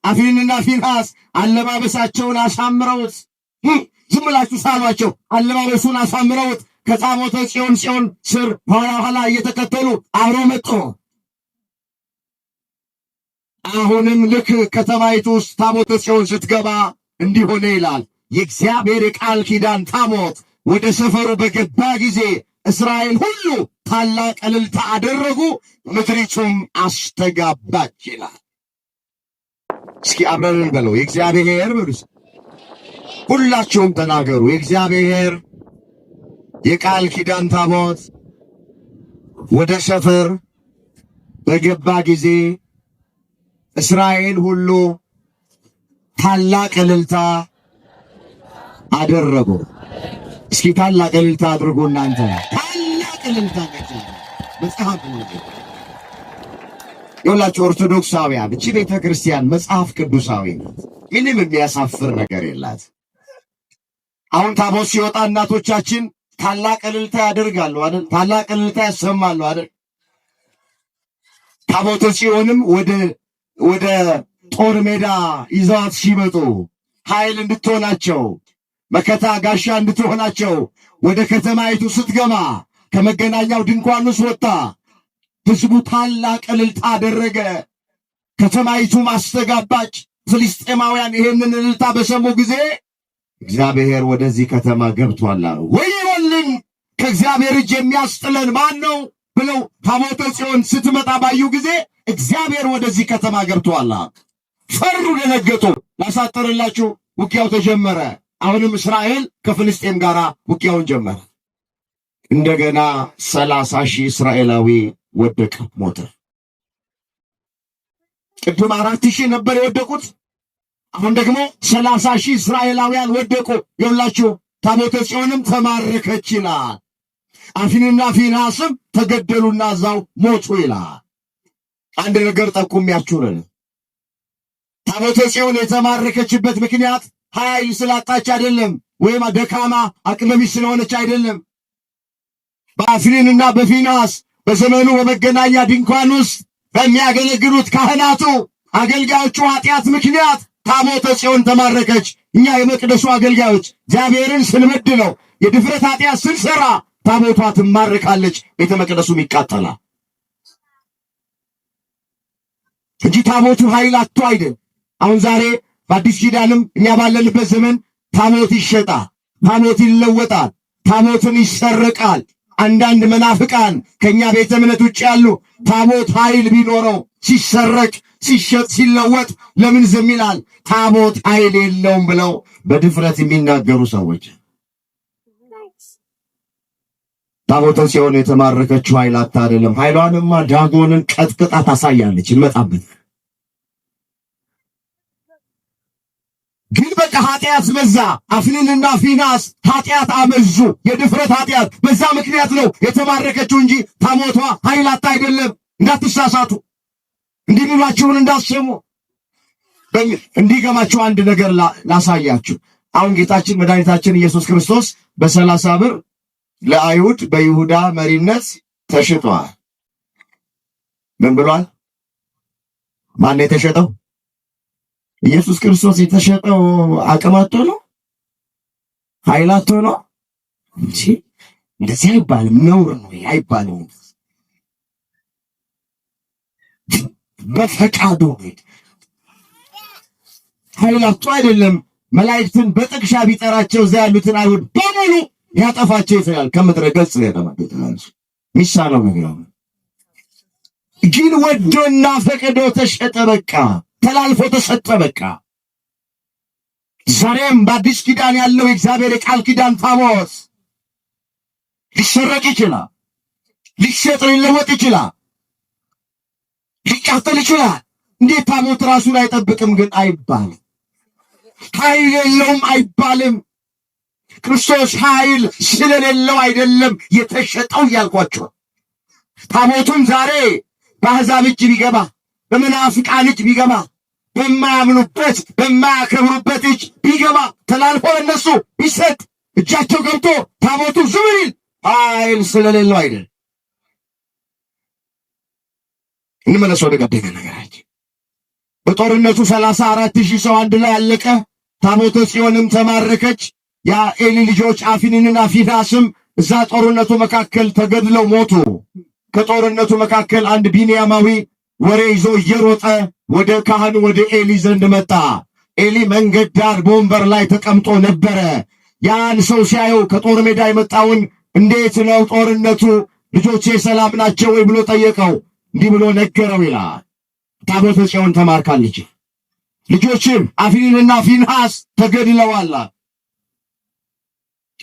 አፍኒንና ፊንሐስ አለባበሳቸውን አሳምረውት ዝም ብላችሁ ሳሏቸው። አለባበሱን አሳምረውት ከታቦተ ጽዮን ስር ኋላ እየተከተሉ አብረው መጡ። አሁንም ልክ ከተማይቱ ውስጥ ታቦተ ጽዮን ስትገባ እንዲሆነ ይላል የእግዚአብሔር የቃል ኪዳን ታቦት ወደ ሰፈሩ በገባ ጊዜ እስራኤል ሁሉ ታላቅ እልልታ አደረጉ፣ ምድሪቱም አስተጋባች ይላል። እስኪ አብረን በለው የእግዚአብሔር በሉስ። ሁላችሁም ተናገሩ። የእግዚአብሔር የቃል ኪዳን ታቦት ወደ ሰፈር በገባ ጊዜ እስራኤል ሁሉ ታላቅ እልልታ አደረጉ። እስኪ ታላቅ እልልታ አድርጉ እናንተ። ታላቅ እልልታ መጽሐፍ ነው። የሁላችሁ ኦርቶዶክሳውያን እቺ ቤተ ክርስቲያን መጽሐፍ ቅዱሳዊ ናት። ምንም የሚያሳፍር ነገር የላት። አሁን ታቦት ሲወጣ እናቶቻችን ታላቅ እልልታ ያደርጋሉ አይደል? ታላቅ እልልታ ያሰማሉ አይደል? ታቦተ ጽዮንም ወደ ጦር ሜዳ ይዘዋት ሲመጡ ኃይል እንድትሆናቸው መከታ ጋሻ እንድትሆናቸው ወደ ከተማይቱ ስትገባ ከመገናኛው ድንኳን ውስጥ ወጣ። ሕዝቡ ታላቅ እልልታ አደረገ። ከተማይቱ ማስተጋባች። ፍልስጤማውያን ይሄንን እልልታ በሰሙ ጊዜ እግዚአብሔር ወደዚህ ከተማ ገብቷል አሉ። ወዮልን ከእግዚአብሔር እጅ የሚያስጥለን ማን ነው ብለው ታቦተ ጽዮን ስትመጣ ባዩ ጊዜ እግዚአብሔር ወደዚህ ከተማ ገብቷል። ፈሩ፣ ደነገጡ። ላሳጠርላችሁ ውጊያው ተጀመረ። አሁንም እስራኤል ከፍልስጤም ጋር ውጊያውን ጀመረ። እንደገና 30,000 እስራኤላዊ ወደቀ፣ ሞተ። ቅድም 4,000 ነበር የወደቁት። አሁን ደግሞ 30,000 እስራኤላውያን ወደቁ። ይኸውላችሁ ታቦተ ጽዮንም ተማረከች ይላል። አፍኒንና ፊንሐስም ተገደሉና እዛው ሞቱ ይላል። አንድ ነገር ጠቁሚያችሁ ነው። ታቦተ ጽዮን የተማረከችበት ምክንያት ኃይል ስላጣች አይደለም፣ ወይም ደካማ አቅመ ቢስ ስለሆነች አይደለም። በአፍኒንና በፊንሐስ በዘመኑ በመገናኛ ድንኳን ውስጥ በሚያገለግሉት ካህናቱ አገልጋዮቹ ኃጢአት ምክንያት ታቦተ ጽዮን ተማረከች። እኛ የመቅደሱ አገልጋዮች እግዚአብሔርን ስንበድለው የድፍረት ኃጢአት ስንሰራ ታቦቷ ትማረካለች፣ ቤተ መቅደሱም ይቃጠላል እንጂ ታቦቱ ኃይል አጥቶ አይደል። አሁን ዛሬ በአዲስ ኪዳንም እኛ ባለንበት ዘመን ታቦት ይሸጣል፣ ታቦት ይለወጣል፣ ታቦትን ይሰረቃል። አንዳንድ መናፍቃን ከኛ ቤተ እምነት ውጭ ያሉ ታቦት ኃይል ቢኖረው ሲሰረቅ፣ ሲሸጥ፣ ሲለወጥ ለምን ዝም ይላል? ታቦት ኃይል የለውም ብለው በድፍረት የሚናገሩ ሰዎች። ታቦተ ጽዮን የተማረከችው ኃይል አታ አይደለም። ኃይሏንማ ዳጎንን ቀጥቅጣ ታሳያለች። እንመጣበት ግን በቃ ኃጢአት በዛ። አፍኒንና ፊንሐስ ኃጢአት አመዙ፣ የድፍረት ኃጢአት። በዛ ምክንያት ነው የተማረከችው እንጂ ታቦቷ ኃይል አታ አይደለም። እንዳትሳሳቱ፣ እንዲሉላችሁን እንዳሰሙ። እንዲገማችሁ አንድ ነገር ላሳያችሁ። አሁን ጌታችን መድኃኒታችን ኢየሱስ ክርስቶስ በ30 ብር ለአይሁድ በይሁዳ መሪነት ተሽጧል። ምን ብሏል? ማን የተሸጠው? ኢየሱስ ክርስቶስ የተሸጠው አቅም አጥቶ ነው? ኃይል አጥቶ ነው እንጂ እንደዚህ አይባልም። ነውር ነው አይባልም። በፈቃዱ ኃይል አጥቶ አይደለም። መላእክትን በጥቅሻ ቢጠራቸው እዛ ያሉትን አይሁድ በሙሉ ያጠፋቸው ይችላል። ከምድረ ገጽ ያጠፋቸው ሚሳለው ነገር ነው። ግን ወዶና ፈቅዶ ተሸጠ። በቃ ተላልፎ ተሰጠ። በቃ ዛሬም በአዲስ ኪዳን ያለው የእግዚአብሔር የቃል ኪዳን ታቦት ሊሰረቅ ይችላል፣ ሊሸጥ ሊለወጥ ይችላል፣ ሊቃጠል ይችላል። እንዴት ታቦት ራሱን አይጠብቅም ግን አይባልም። ኃይል የለውም አይባልም። ክርስቶስ ኃይል ስለሌለው አይደለም የተሸጠው እያልኳቸው። ታቦቱም ዛሬ በአሕዛብ እጅ ቢገባ፣ በመናፍቃን እጅ ቢገባ፣ በማያምኑበት በማያከብሩበት እጅ ቢገባ፣ ተላልፎ እነሱ ቢሰጥ እጃቸው ገብቶ ታቦቱ ዝም ይል ኃይል ስለሌለው አይደል። እንመለስ ወደ ቀደመ ነገራችን። በጦርነቱ 34,000 ሰው አንድ ላይ አለቀ። ታቦተ ጽዮንም ተማረከች። ያ ኤሊ ልጆች አፍኒንና ፊንሐስም እዛ ጦርነቱ መካከል ተገድለው ሞቱ። ከጦርነቱ መካከል አንድ ቢንያማዊ ወሬ ይዞ እየሮጠ ወደ ካህኑ ወደ ኤሊ ዘንድ መጣ። ኤሊ መንገድ ዳር በወንበር ላይ ተቀምጦ ነበረ። ያን ሰው ሲያየው ከጦር ሜዳ የመጣውን እንዴት ነው ጦርነቱ? ልጆቼ ሰላም ናቸው ወይ ብሎ ጠየቀው። እንዲህ ብሎ ነገረው ይላል፣ ታቦተ ጽዮን ተማርካለች፣ ልጆችም አፍኒንና ፊንሐስ ተገድለዋል፣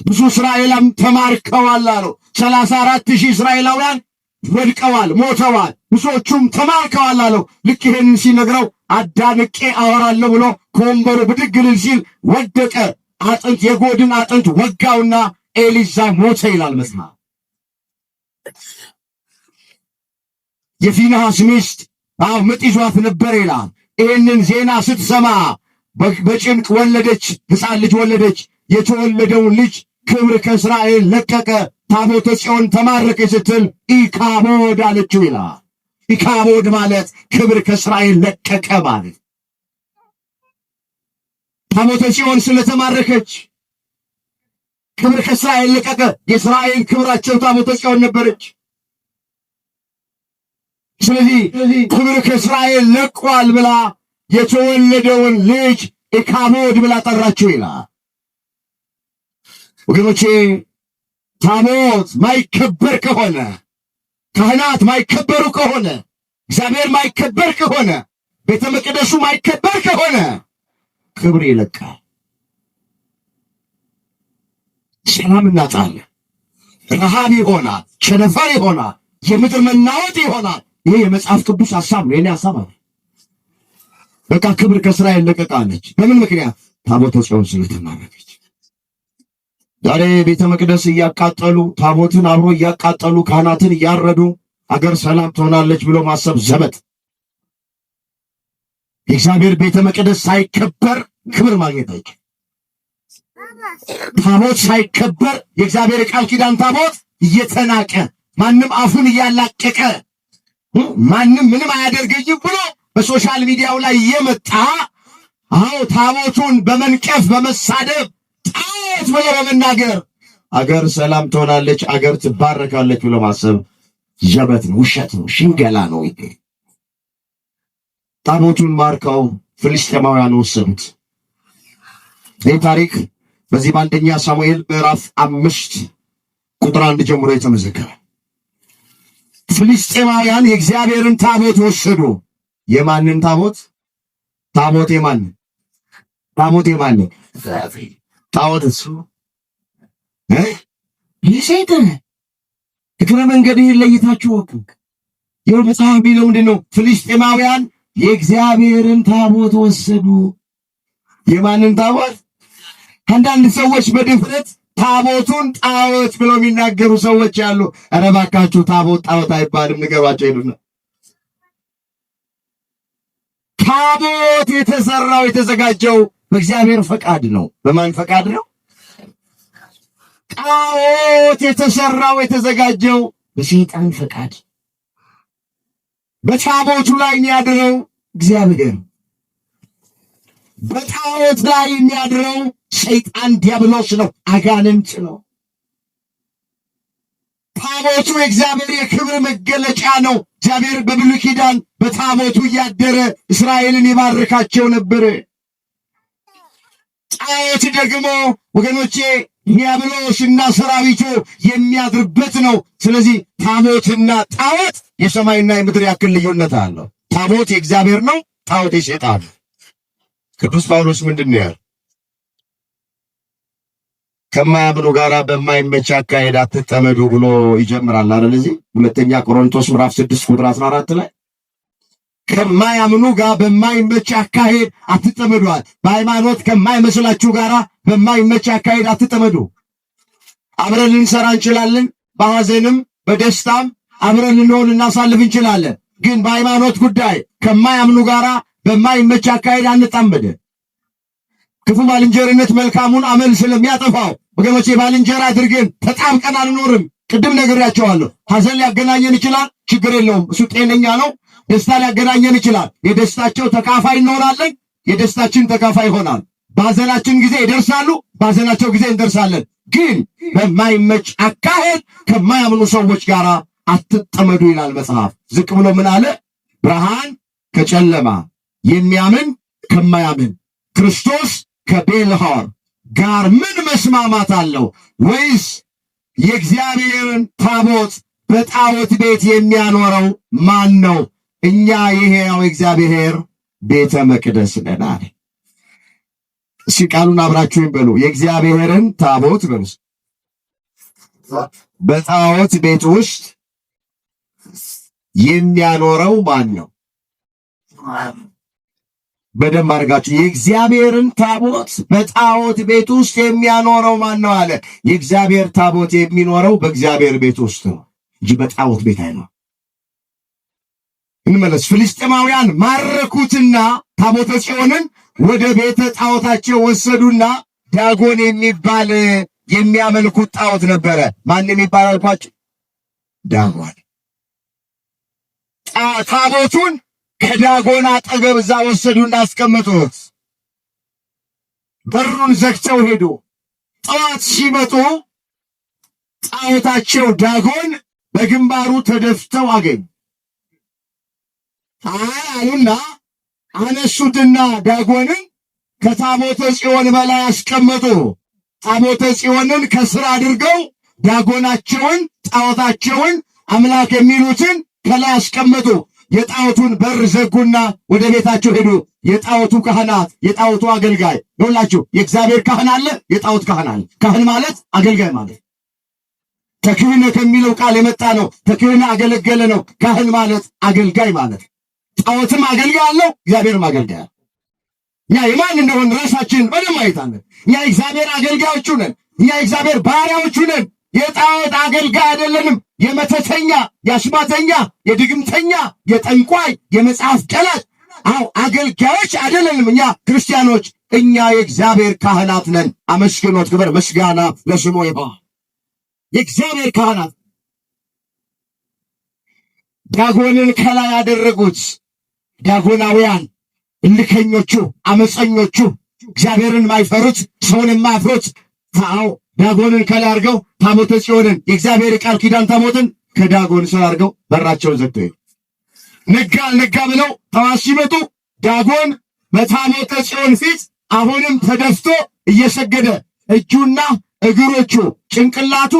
ብዙ እስራኤልም ተማርከዋል አለው። 34,000 እስራኤላውያን ወድቀዋል፣ ሞተዋል፣ ብዙዎቹም ተማርከዋል አለው። ልክ ይሄንን ሲነግረው አዳንቄ አወራለሁ ብሎ ከወንበሩ ብድግ ልል ሲል ወደቀ። አጥንት የጎድን አጥንት ወጋውና ኤሊዛ ሞተ ይላል መጽሐፍ። የፊንሐስ ሚስት ምጥ ይዟት ነበር ይላል። ይህንን ዜና ስትሰማ በጭንቅ ወለደች፣ ሕፃን ልጅ ወለደች። የተወለደውን ልጅ ክብር ከእስራኤል ለቀቀ፣ ታቦተ ጽዮን ተማረከች ስትል ኢካቦድ አለችው ይላል። ኢካቦድ ማለት ክብር ከእስራኤል ለቀቀ ማለት። ታቦተ ጽዮን ስለተማረከች ክብር ከእስራኤል ለቀቀ። የእስራኤል ክብራቸው ታቦተ ጽዮን ነበረች። ስለዚህ ክብር ከእስራኤል ለቋል ብላ የተወለደውን ልጅ ኢካቦድ ብላ ጠራችው ይላል። ወገኖቼ ታቦት ማይከበር ከሆነ፣ ካህናት ማይከበሩ ከሆነ፣ እግዚአብሔር ማይከበር ከሆነ፣ ቤተ መቅደሱ ማይከበር ከሆነ ክብር ይለቃል። ሰላም እናጣለን። ረሃብ ይሆናል፣ ቸነፈር ይሆናል፣ የምድር መናወጥ ይሆናል። ይሄ የመጽሐፍ ቅዱስ ሐሳብ ነው፣ የኔ ሐሳብ ነው። በቃ ክብር ከእስራኤል ለቀቃለች። በምን ምክንያት? ታቦተ ጽዮን ስለተማረከች። ዛሬ ቤተ መቅደስ እያቃጠሉ ታቦትን አብሮ እያቃጠሉ ካህናትን እያረዱ አገር ሰላም ትሆናለች ብሎ ማሰብ ዘበት። የእግዚአብሔር ቤተ መቅደስ ሳይከበር ክብር ማግኘት አይችልም። ታቦት ሳይከበር የእግዚአብሔር ቃል ኪዳን ታቦት እየተናቀ ማንም አፉን እያላቀቀ ማንም ምንም አያደርገኝም ብሎ በሶሻል ሚዲያው ላይ እየመጣ ታቦቱን በመንቀፍ በመሳደብ ጣዖት ብሎ በመናገር አገር ሰላም ትሆናለች፣ አገር ትባረካለች ብሎ ማሰብ ጀበት ነው፣ ውሸት ነው፣ ሽንገላ ነው። ይሄ ታቦቱን ማርከው ፍልስጤማውያን ወሰዱት። ይህ ታሪክ በዚህ በአንደኛ ሳሙኤል ምዕራፍ 5 ቁጥር 1 ጀምሮ የተመዘገበ። ፍልስጤማውያን የእግዚአብሔርን ታቦት ወሰዱ። የማንን ታቦት? ታቦት የማን? ታቦት የማን? ታቦት እሱ የሰይጣን። እግረ መንገድህን ለይታችሁ ወቁ። ይኸው መጽሐፍ የሚለው ምንድን ነው? ፍልስጤማውያን የእግዚአብሔርን ታቦት ወሰዱ። የማንን ታቦት? አንዳንድ ሰዎች በድፍረት ታቦቱን ጣዖት ብለው የሚናገሩ ሰዎች ያሉ። ኧረ እባካችሁ ታቦት ጣዖት አይባልም፣ ንገሯቸው ሄዱና። ታቦት የተሰራው የተዘጋጀው በእግዚአብሔር ፈቃድ ነው። በማን ፈቃድ ነው? ጣዖት የተሰራው የተዘጋጀው በሰይጣን ፈቃድ። በታቦቱ ላይ የሚያድረው እግዚአብሔር፣ በጣዖት ላይ የሚያድረው ሰይጣን ዲያብሎስ ነው፣ አጋንንት ነው። ታቦቱ የእግዚአብሔር የክብር መገለጫ ነው። እግዚአብሔር በብሉይ ኪዳን በታቦቱ እያደረ እስራኤልን ይባርካቸው ነበር። ጣዖት ደግሞ ወገኖቼ ዲያብሎስና ሰራዊቱ የሚያድርበት ነው። ስለዚህ ታቦትና ጣዖት የሰማይና የምድር ያክል ልዩነት አለው። ታቦት የእግዚአብሔር ነው፣ ጣዖት የሰይጣን። ቅዱስ ጳውሎስ ምንድን ነው ያለው? ከማያምኑ ጋራ በማይመች አካሄድ አትጠመዱ ብሎ ይጀምራል አይደል? እዚህ ሁለተኛ ቆሮንቶስ ምዕራፍ 6 ቁጥር 14 ላይ ከማያምኑ ጋር በማይመች አካሄድ አትጠመዷል። በሃይማኖት ከማይመስላችሁ ጋራ በማይመች አካሄድ አትጠመዱ። አብረን ልንሰራ እንችላለን፣ በሐዘንም በደስታም አብረን ልንሆን እናሳልፍ እንችላለን። ግን በሃይማኖት ጉዳይ ከማያምኑ ጋራ በማይመች አካሄድ አንጣመድ። ክፉ ባልንጀርነት መልካሙን አመል ስለሚያጠፋው ወገኖቼ ባልንጀራ አድርገን ተጣብቀን አንኖርም። ቅድም ነግሬያቸዋለሁ። ሐዘን ሊያገናኘን ይችላል፣ ችግር የለውም፣ እሱ ጤነኛ ነው። ደስታ ሊያገናኘን ይችላል፣ የደስታቸው ተካፋይ እንሆናለን፣ የደስታችን ተካፋይ ይሆናል። በሐዘናችን ጊዜ ይደርሳሉ፣ በሐዘናቸው ጊዜ እንደርሳለን። ግን በማይመች አካሄድ ከማያምኑ ሰዎች ጋር አትጠመዱ ይላል መጽሐፍ። ዝቅ ብሎ ምን አለ? ብርሃን ከጨለማ የሚያምን ከማያምን ክርስቶስ ከቤልሆር ጋር ምን መስማማት አለው? ወይስ የእግዚአብሔርን ታቦት በጣዖት ቤት የሚያኖረው ማን ነው? እኛ የሕያው እግዚአብሔር ቤተ መቅደስ ነን አለ። እስኪ ቃሉን አብራችሁ ይበሉ። የእግዚአብሔርን ታቦት በሉ በጣዖት ቤት ውስጥ የሚያኖረው ማን ነው? በደንብ አድርጋችሁ የእግዚአብሔርን ታቦት በጣዖት ቤት ውስጥ የሚያኖረው ማን ነው አለ። የእግዚአብሔር ታቦት የሚኖረው በእግዚአብሔር ቤት ውስጥ ነው እንጂ በጣዖት ቤት አይኖርም። እንመለስ። ፍልስጤማውያን ማረኩትና ታቦተ ጽዮንን ወደ ቤተ ጣዖታቸው ወሰዱና ዳጎን የሚባል የሚያመልኩት ጣዖት ነበረ። ማን የሚባል አልኳችሁ? ዳጎን። ታቦቱን ከዳጎን አጠገብ እዛ ወሰዱና አስቀመጡት። በሩን ዘግተው ሄዱ። ጠዋት ሲመጡ ጣዖታቸው ዳጎን በግንባሩ ተደፍተው አገኙ። አሉና አነሱትና ዳጎንን ከታቦተ ጽዮን በላይ አስቀመጡ። ታቦተ ጽዮንን ከስር አድርገው ዳጎናቸውን ጣዖታቸውን አምላክ የሚሉትን ከላይ አስቀመጡ። የጣዖቱን በር ዘጉና ወደ ቤታቸው ሄዱ። የጣዖቱ ካህናት፣ የጣዖቱ አገልጋይ ይኸውላችሁ፣ የእግዚአብሔር ካህን አለ፣ የጣዖት ካህን አለ። ካህን ማለት አገልጋይ ማለት ተክህነ ከሚለው ቃል የመጣ ነው። ተክህነ አገለገለ ነው። ካህን ማለት አገልጋይ ማለት። ጣዖትም አገልጋይ አለው፣ እግዚአብሔርም አገልጋይ አለ። እኛ የማን እንደሆን ራሳችን በደንብ አይታለን። እኛ የእግዚአብሔር አገልጋዮቹ ነን። እኛ የእግዚአብሔር ባሪያዎቹ ነን። የጣዖት አገልጋይ አይደለንም። የመተተኛ፣ የአስማተኛ፣ የድግምተኛ፣ የጠንቋይ፣ የመጽሐፍ ቀላጭ አገልጋዮች አይደለንም። እኛ ክርስቲያኖች፣ እኛ የእግዚአብሔር ካህናት ነን። አመስግኖት፣ ክብር ምስጋና ለስሙ ይሁን። የእግዚአብሔር ካህናት ዳጎንን ከላይ ያደረጉት ዳጎናውያን እልከኞቹ፣ አመፀኞቹ፣ እግዚአብሔርን ማይፈሩት፣ ሰውን የማያፍሩት ዳጎንን ከላይ አድርገው ታቦተ ጽዮንን የእግዚአብሔር ቃል ኪዳን ታቦትን ከዳጎን ስር አድርገው በራቸውን ዘግተው ነጋ አልነጋ ብለው ጠዋት ሲመጡ ዳጎን በታቦተ ጽዮን ፊት አሁንም ተደፍቶ እየሰገደ እጁና እግሮቹ ጭንቅላቱ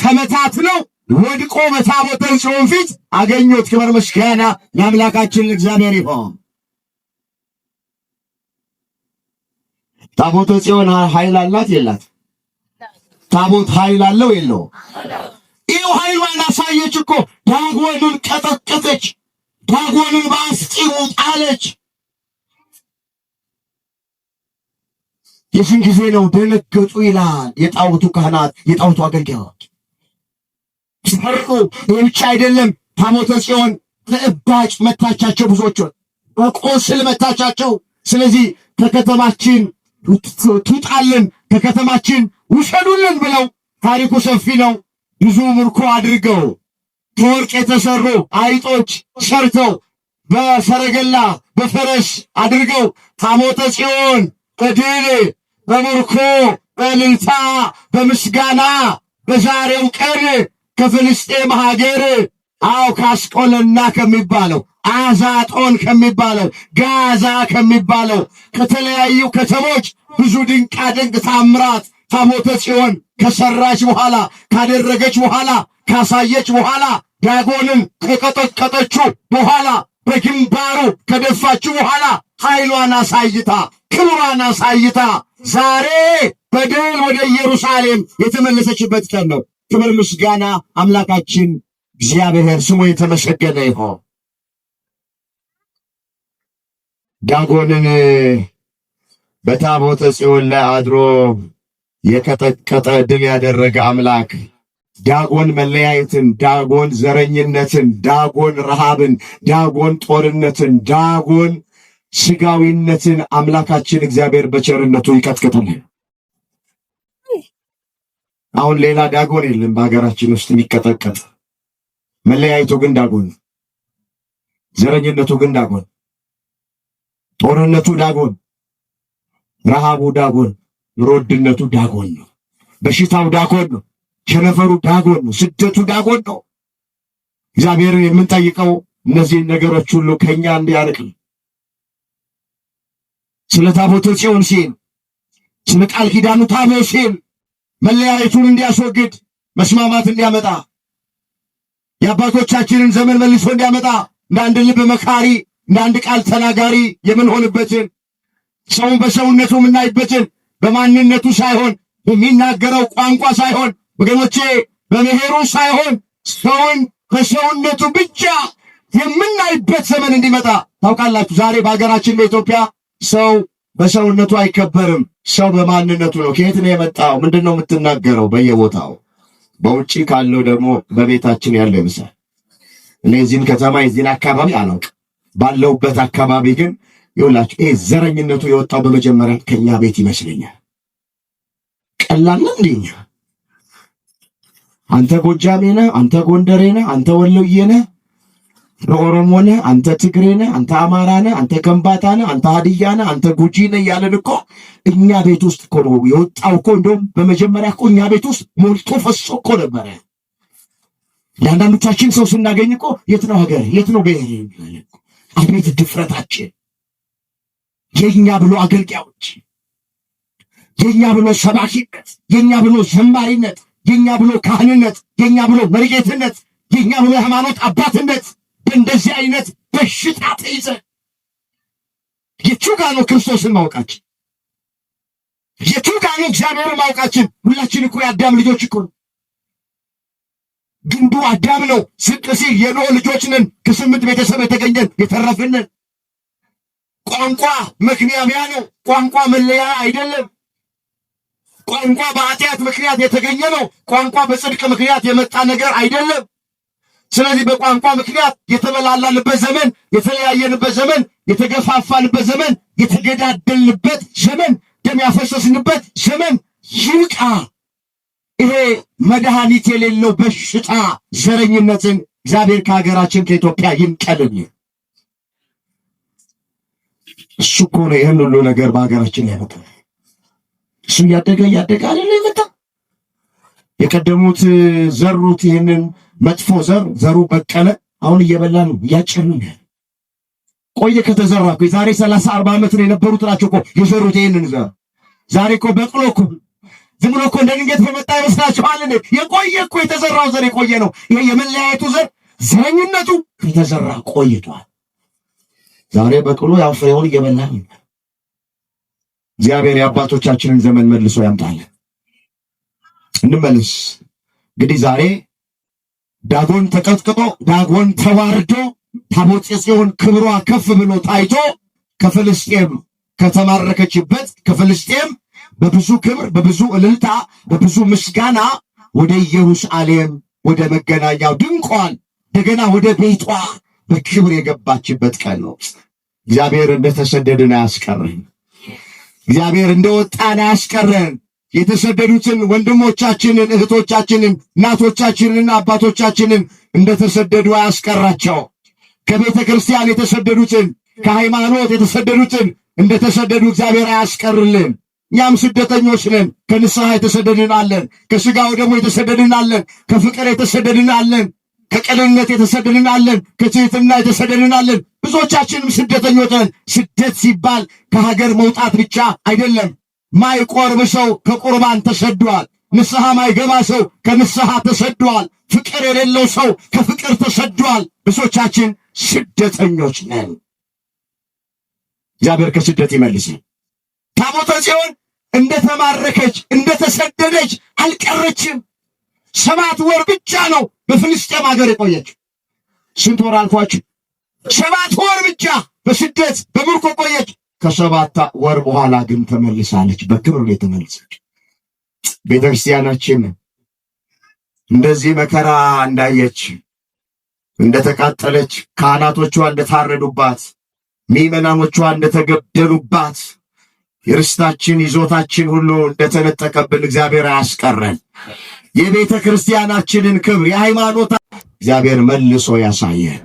ተመታትነው ወድቆ በታቦተ ጽዮን ፊት አገኙት። ክብር ምስጋና ለአምላካችን እግዚአብሔር ይሁን። ታቦተ ጽዮን ኃይል አላት የላት? ታቦት ኃይል አለው የለው? ይኸው ኃይሏን አሳየች እኮ። ዳጎንን ቀጠቀጠች፣ ዳጎንን በአፍጢሙ ጣለች። የስንት ጊዜ ነው ደነገጡ ይላል። የጣዖቱ ካህናት፣ የጣዖቱ አገልጋዮች ፈሩ። ይህ ብቻ አይደለም። ታቦተ ጽዮን በእባጭ መታቻቸው፣ ብዙዎቹን በቁስል መታቻቸው። ስለዚህ ከከተማችን ትውጣልን፣ ከከተማችን ውሰዱልን ብለው ታሪኩ ሰፊ ነው። ብዙ ምርኮ አድርገው ከወርቅ የተሰሩ አይጦች ሰርተው በሰረገላ በፈረስ አድርገው ታቦተ ጽዮን በድል በምርኮ በእልልታ በምስጋና በዛሬው ቀን ከፍልስጤም ሀገር ካስቆለና ከሚባለው አዛጦን ከሚባለው ጋዛ ከሚባለው ከተለያዩ ከተሞች ብዙ ድንቃ ድንቅ ታምራት ታቦተ ጽዮን ከሰራች በኋላ ካደረገች በኋላ ካሳየች በኋላ ዳጎንን ከቀጠቀጠችው በኋላ በግንባሩ ከደፋችው በኋላ ኃይሏን አሳይታ ክብሯን አሳይታ ዛሬ በድል ወደ ኢየሩሳሌም የተመለሰችበት ቀን ነው። ክብር ምስጋና አምላካችን እግዚአብሔር ስሙ የተመሰገነ ይሁን። ዳጎንን በታቦተ ጽዮን ላይ አድሮ የቀጠቀጠ ድል ያደረገ አምላክ ዳጎን መለያየትን፣ ዳጎን ዘረኝነትን፣ ዳጎን ረሃብን፣ ዳጎን ጦርነትን፣ ዳጎን ስጋዊነትን አምላካችን እግዚአብሔር በቸርነቱ ይቀጥቅጥልን። አሁን ሌላ ዳጎን የለም በሀገራችን ውስጥ የሚቀጠቀጥ። መለያየቱ ግን ዳጎን፣ ዘረኝነቱ ግን ዳጎን፣ ጦርነቱ ዳጎን፣ ረሃቡ ዳጎን፣ ኑሮ ውድነቱ ዳጎን ነው። በሽታው ዳጎን ነው። ቸነፈሩ ዳጎን ነው። ስደቱ ዳጎን ነው። እግዚአብሔርን የምንጠይቀው እነዚህን ነገሮች ሁሉ ከኛ እንዲያርቅ፣ ስለ ታቦተ ጽዮን ሲል፣ ስለ ቃል ኪዳኑ ታቦት ሲል መለያየቱን እንዲያስወግድ፣ መስማማት እንዲያመጣ፣ የአባቶቻችንን ዘመን መልሶ እንዲያመጣ፣ እንደ አንድ ልብ መካሪ፣ እንደ አንድ ቃል ተናጋሪ የምንሆንበትን፣ ሰውን በሰውነቱ የምናይበትን፣ በማንነቱ ሳይሆን የሚናገረው ቋንቋ ሳይሆን ወገኖቼ በብሔሩ ሳይሆን ሰውን በሰውነቱ ብቻ የምናይበት ዘመን እንዲመጣ ታውቃላችሁ። ዛሬ በሀገራችን በኢትዮጵያ ሰው በሰውነቱ አይከበርም። ሰው በማንነቱ ነው። ከየት ነው የመጣው? ምንድን ነው የምትናገረው? በየቦታው በውጪ ካለው ደግሞ በቤታችን ያለው ይመስላል። እኔ የዚህን ከተማ የዚህን አካባቢ አላውቅም። ባለውበት አካባቢ ግን ይኸውላችሁ ይሄ ዘረኝነቱ የወጣው በመጀመሪያ ከኛ ቤት ይመስለኛል። ቀላል ነው እንዴ? አንተ ጎጃሜ ነህ፣ አንተ ጎንደሬ ነህ፣ አንተ ወሎዬ ነህ፣ ኦሮሞ ነህ፣ አንተ ትግሬ ነህ፣ አንተ አማራ ነህ፣ አንተ ከምባታ ነህ፣ አንተ ሀዲያ ነህ፣ አንተ ጉጂ ነህ እያለን እኮ እኛ ቤት ውስጥ እኮ ነው የወጣው እኮ። እንደውም በመጀመሪያ እኮ እኛ ቤት ውስጥ ሞልቶ ፈሶ እኮ ነበረ። ለአንዳንዶቻችን ሰው ስናገኝ እኮ የት ነው ሀገር፣ የት ነው ብሔር? አቤት ድፍረታችን! የኛ ብሎ አገልጋዮች፣ የኛ ብሎ ሰባኪነት፣ የኛ ብሎ ዘማሪነት፣ የኛ ብሎ ካህንነት፣ የኛ ብሎ መሪጌትነት፣ የኛ ብሎ የሃይማኖት አባትነት በእንደዚህ አይነት በሽታ ተይዘ የቱ ጋር ነው ክርስቶስን ማወቃችን? የቱ ጋር ነው እግዚአብሔርን ማወቃችን? ሁላችን እኮ የአዳም ልጆች እኮ ነው። ግንዱ አዳም ነው። ዝቅ ሲል የኖህ ልጆች ነን። ከስምንት ቤተሰብ የተገኘን የተረፍንን። ቋንቋ መክንያሚያ ነው። ቋንቋ መለያ አይደለም። ቋንቋ በኃጢአት ምክንያት የተገኘ ነው። ቋንቋ በጽድቅ ምክንያት የመጣ ነገር አይደለም። ስለዚህ በቋንቋ ምክንያት የተበላላንበት ዘመን፣ የተለያየንበት ዘመን፣ የተገፋፋንበት ዘመን፣ የተገዳደልንበት ዘመን፣ ደም ያፈሰስንበት ዘመን ይብቃ። ይሄ መድኃኒት የሌለው በሽታ ዘረኝነትን እግዚአብሔር ከሀገራችን ከኢትዮጵያ ይንቀልል። እሱ እኮ ነው ይህን ሁሉ ነገር በሀገራችን ላይ ያመጣ። እሱ እያደገ አይደለ የመጣ። የቀደሙት ዘሩት ይህንን መጥፎ ዘሩ በቀለ። አሁን እየበላ ነው፣ እያጨኑ ነው። ቆየ ከተዘራ እኮ የዛሬ 30-40 ዓመት ነው የነበሩት ናቸው እኮ የዘሩት ይህንን ዘር። ዛሬ እኮ በቅሎ እኮ ዝም ብሎ እኮ እንደ ድንገት በመጣ ይመስላችኋል? የቆየ እኮ የተዘራው ዘር የቆየ ነው። ይሄ የመለያየቱ ዘር ዘረኝነቱ ከተዘራ ቆይቷል። ዛሬ በቅሎ ያው ፍሬውን እየበላ ነው። እግዚአብሔር የአባቶቻችንን ዘመን መልሶ ያምጣልን። እንመልስ እንግዲህ ዛሬ ዳጎን ተቀጥቅጦ ዳጎን ተዋርዶ ታቦተ ጽዮን ክብሯ ከፍ ብሎ ታይቶ ከፍልስጤም ከተማረከችበት ከፍልስጤም በብዙ ክብር በብዙ እልልታ በብዙ ምስጋና ወደ ኢየሩሳሌም ወደ መገናኛው ድንኳን እንደገና ወደ ቤቷ በክብር የገባችበት ቀን ነው። እግዚአብሔር እንደተሰደድን አያስቀረን። እግዚአብሔር እንደወጣን አያስቀረን። የተሰደዱትን ወንድሞቻችንን፣ እህቶቻችንን፣ እናቶቻችንን፣ አባቶቻችንን እንደተሰደዱ አያስቀራቸው። ከቤተ ክርስቲያን የተሰደዱትን፣ ከሃይማኖት የተሰደዱትን እንደተሰደዱ እግዚአብሔር አያስቀርልን። እኛም ስደተኞች ነን። ከንስሐ የተሰደድን አለን፣ ከሥጋው ደግሞ የተሰደድን አለን፣ ከፍቅር የተሰደድን አለን፣ ከቅንነት የተሰደድን አለን፣ ከትሕትና የተሰደድን አለን። ብዙዎቻችንም ስደተኞች ነን። ስደት ሲባል ከሀገር መውጣት ብቻ አይደለም። ማይቆርብ ሰው ከቁርባን ተሰዷል። ንስሐ ማይገባ ሰው ከንስሐ ተሰዷል። ፍቅር የሌለው ሰው ከፍቅር ተሰዷል። ብዙዎቻችን ስደተኞች ነን። እግዚአብሔር ከስደት ይመልስ። ታቦተ ጽዮን እንደተማረከች እንደተሰደደች አልቀረችም። 7 ወር ብቻ ነው በፍልስጤም ሀገር የቆየችው። ስንት ወር አልኳችሁ? 7 ወር ብቻ በስደት በምርኮ ቆየች። ከ7 ወር በኋላ ግን ተመልሳለች። በክብር ላይ ተመልሰች። ቤተክርስቲያናችን እንደዚህ መከራ እንዳየች እንደተቃጠለች፣ ካህናቶቿ እንደታረዱባት፣ ምዕመናኖቿ እንደተገደሉባት የርስታችን ይዞታችን ሁሉ እንደተነጠቀብን እግዚአብሔር አያስቀረን። የቤተ ክርስቲያናችንን ክብር የሃይማኖት እግዚአብሔር መልሶ ያሳየን።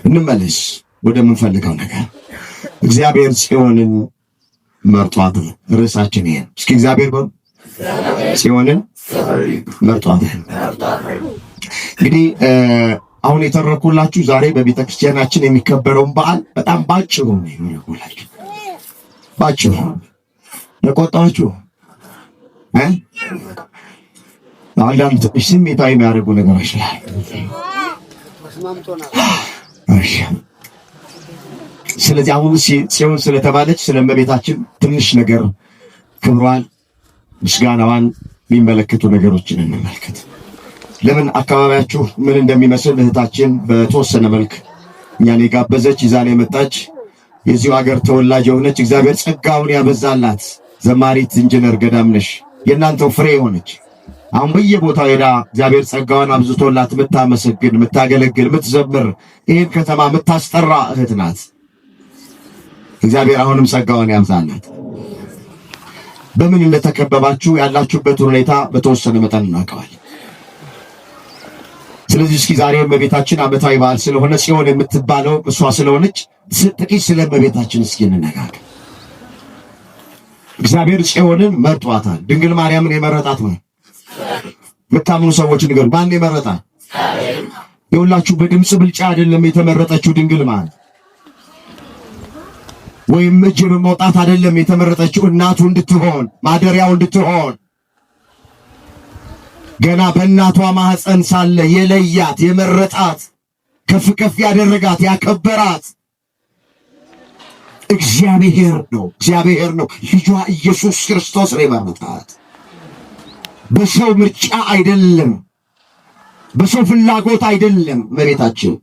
እንመለስ ወደምንፈልገው ነገር። እግዚአብሔር ጽዮንን መርጧት። ርዕሳችን ይሄ። እስኪ እግዚአብሔር ጽዮንን መርጧት። እንግዲህ አሁን የተረኩላችሁ ዛሬ በቤተ ክርስቲያናችን የሚከበረውን በዓል በጣም ባጭሩ ነው የሚነግሩላችሁ። ባጭሩ ለቆጣችሁ አንዳንድ ትንሽ ስሜታዊ የሚያደርጉ ነገሮች ላይ ስለዚህ አሁን ጽዮን ስለተባለች ስለእመቤታችን ትንሽ ነገር ክብሯን፣ ምስጋናዋን የሚመለከቱ ነገሮችን እንመልከት። ለምን አካባቢያችሁ ምን እንደሚመስል እህታችን በተወሰነ መልክ እኛን የጋበዘች ይዛን የመጣች የዚሁ ሀገር ተወላጅ የሆነች እግዚአብሔር ጸጋውን ያበዛላት ዘማሪት ኢንጂነር ገዳምነሽ የእናንተው ፍሬ የሆነች አሁን በየቦታው ሄዳ እግዚአብሔር ጸጋውን አብዝቶላት የምታመሰግን፣ የምታገለግል፣ የምትዘምር ይህን ከተማ የምታስጠራ እህት ናት። እግዚአብሔር አሁንም ጸጋውን ያብዛላት። በምን እንደተከበባችሁ ያላችሁበትን ሁኔታ በተወሰነ መጠን እናውቀዋለን። ስለዚህ እስኪ ዛሬ እመቤታችን ዓመታዊ በዓል ስለሆነ ጽዮን የምትባለው እሷ ስለሆነች ጥቂት ስለ እመቤታችን እስኪ እንነጋገር። እግዚአብሔር ጽዮንን መርጧታል። ድንግል ማርያምን የመረጣት ነው። የምታምኑ ሰዎች ንገሩ፣ ማን የመረጣት? ይኸውላችሁ በድምፅ ብልጫ አይደለም የተመረጠችው ድንግል ማርያም፣ ወይም እጅ በመውጣት አይደለም የተመረጠችው። እናቱ እንድትሆን ማደሪያው እንድትሆን ገና በእናቷ ማህፀን ሳለ የለያት የመረጣት ከፍ ከፍ ያደረጋት ያከበራት እግዚአብሔር ነው። እግዚአብሔር ነው። ልጇ ኢየሱስ ክርስቶስ ነው የመረጣት። በሰው ምርጫ አይደለም፣ በሰው ፍላጎት አይደለም። እመቤታችን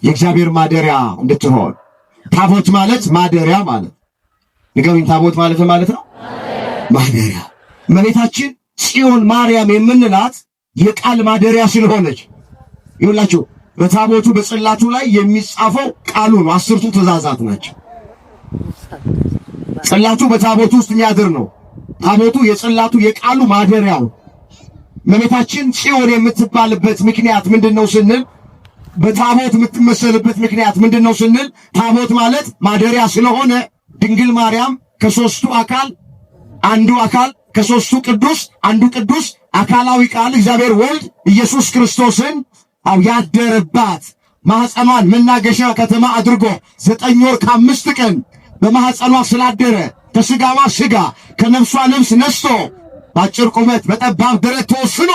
የእግዚአብሔር ማደሪያ እንድትሆን ታቦት ማለት ማደሪያ ማለት ንገሩኝ። ታቦት ማለት ነው ማደሪያ። እመቤታችን ጽዮን ማርያም የምንላት የቃል ማደሪያ ስለሆነች ይኸውላችሁ በታቦቱ በጽላቱ ላይ የሚጻፈው ቃሉ ነው። 10ቱ ትእዛዛት ናቸው። ጽላቱ በታቦቱ ውስጥ የሚያድር ነው። ታቦቱ የጽላቱ የቃሉ ማደሪያው። እመቤታችን ጽዮን የምትባልበት ምክንያት ምንድነው ስንል በታቦት የምትመሰልበት ምክንያት ምንድነው ስንል ታቦት ማለት ማደሪያ ስለሆነ ድንግል ማርያም ከሶስቱ አካል አንዱ አካል ከሶስቱ ቅዱስ አንዱ ቅዱስ አካላዊ ቃል እግዚአብሔር ወልድ ኢየሱስ ክርስቶስን ያደረባት ማህፀኗን መናገሻ ከተማ አድርጎ 9 ወር ከ5 ቀን በማህፀኗ ስላደረ ከስጋዋ ስጋ ከነፍሷ ነፍስ ነስቶ በአጭር ቁመት በጠባብ ደረት ተወስኖ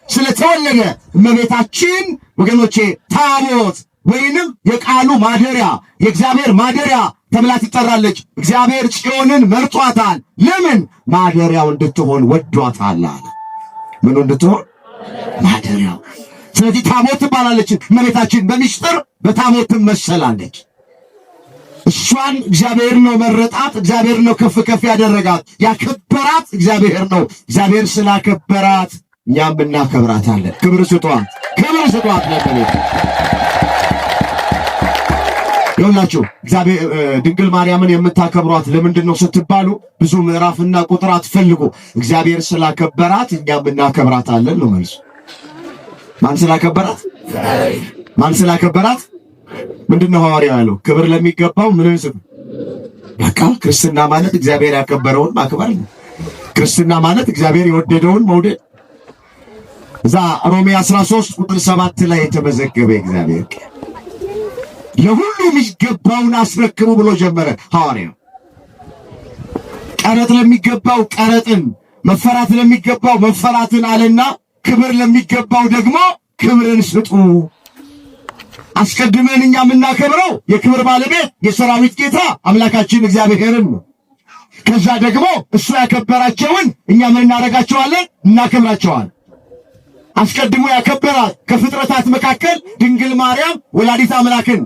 ስለተወለደ እመቤታችን ወገኖቼ ታቦት ወይንም የቃሉ ማደሪያ የእግዚአብሔር ማደሪያ ተብላ ትጠራለች። እግዚአብሔር ጽዮንን መርጧታል። ለምን? ማደሪያው እንድትሆን ወዷታል አለ። ምን እንድትሆን? ማደሪያው። ስለዚህ ታቦት ትባላለች። እመቤታችን በሚስጥር በታቦት ትመሰላለች። እሷን እግዚአብሔር ነው መረጣት። እግዚአብሔር ነው ከፍ ከፍ ያደረጋት ያከበራት እግዚአብሔር ነው። እግዚአብሔር ስላከበራት እኛም እናከብራታለን። ክብር ስጧት፣ ክብር ስጧት ለእመቤት። ይኸውላችሁ እግዚአብሔር ድንግል ማርያምን የምታከብሯት ለምንድን ነው ስትባሉ ብዙ ምዕራፍና ቁጥር አትፈልጉ። እግዚአብሔር ስላከበራት እኛም እናከብራታለን ነው መልሱ። ማን ስላከበራት? ማን ስላከበራት? ምንድነው ሐዋርያው ያለው? ክብር ለሚገባው ምን ይስጥ? በቃ ክርስትና ማለት እግዚአብሔር ያከበረውን ማክበር ነው። ክርስትና ማለት እግዚአብሔር የወደደውን መውደድ። እዛ ሮሜ 13 ቁጥር 7 ላይ የተመዘገበ እግዚአብሔር ለሁሉ የሚገባውን አስረክቡ ብሎ ጀመረ ሐዋርያው። ቀረጥ ለሚገባው ቀረጥን፣ መፈራት ለሚገባው መፈራትን አለና ክብር ለሚገባው ደግሞ ክብርን ስጡ። አስቀድመን እኛ የምናከብረው የክብር ባለቤት የሰራዊት ጌታ አምላካችን እግዚአብሔርን ነው። ከዛ ደግሞ እሱ ያከበራቸውን እኛ ምን እናደርጋቸዋለን? እናከብራቸዋለን። አስቀድሞ ያከበራት ከፍጥረታት መካከል ድንግል ማርያም ወላዲት አምላክን፣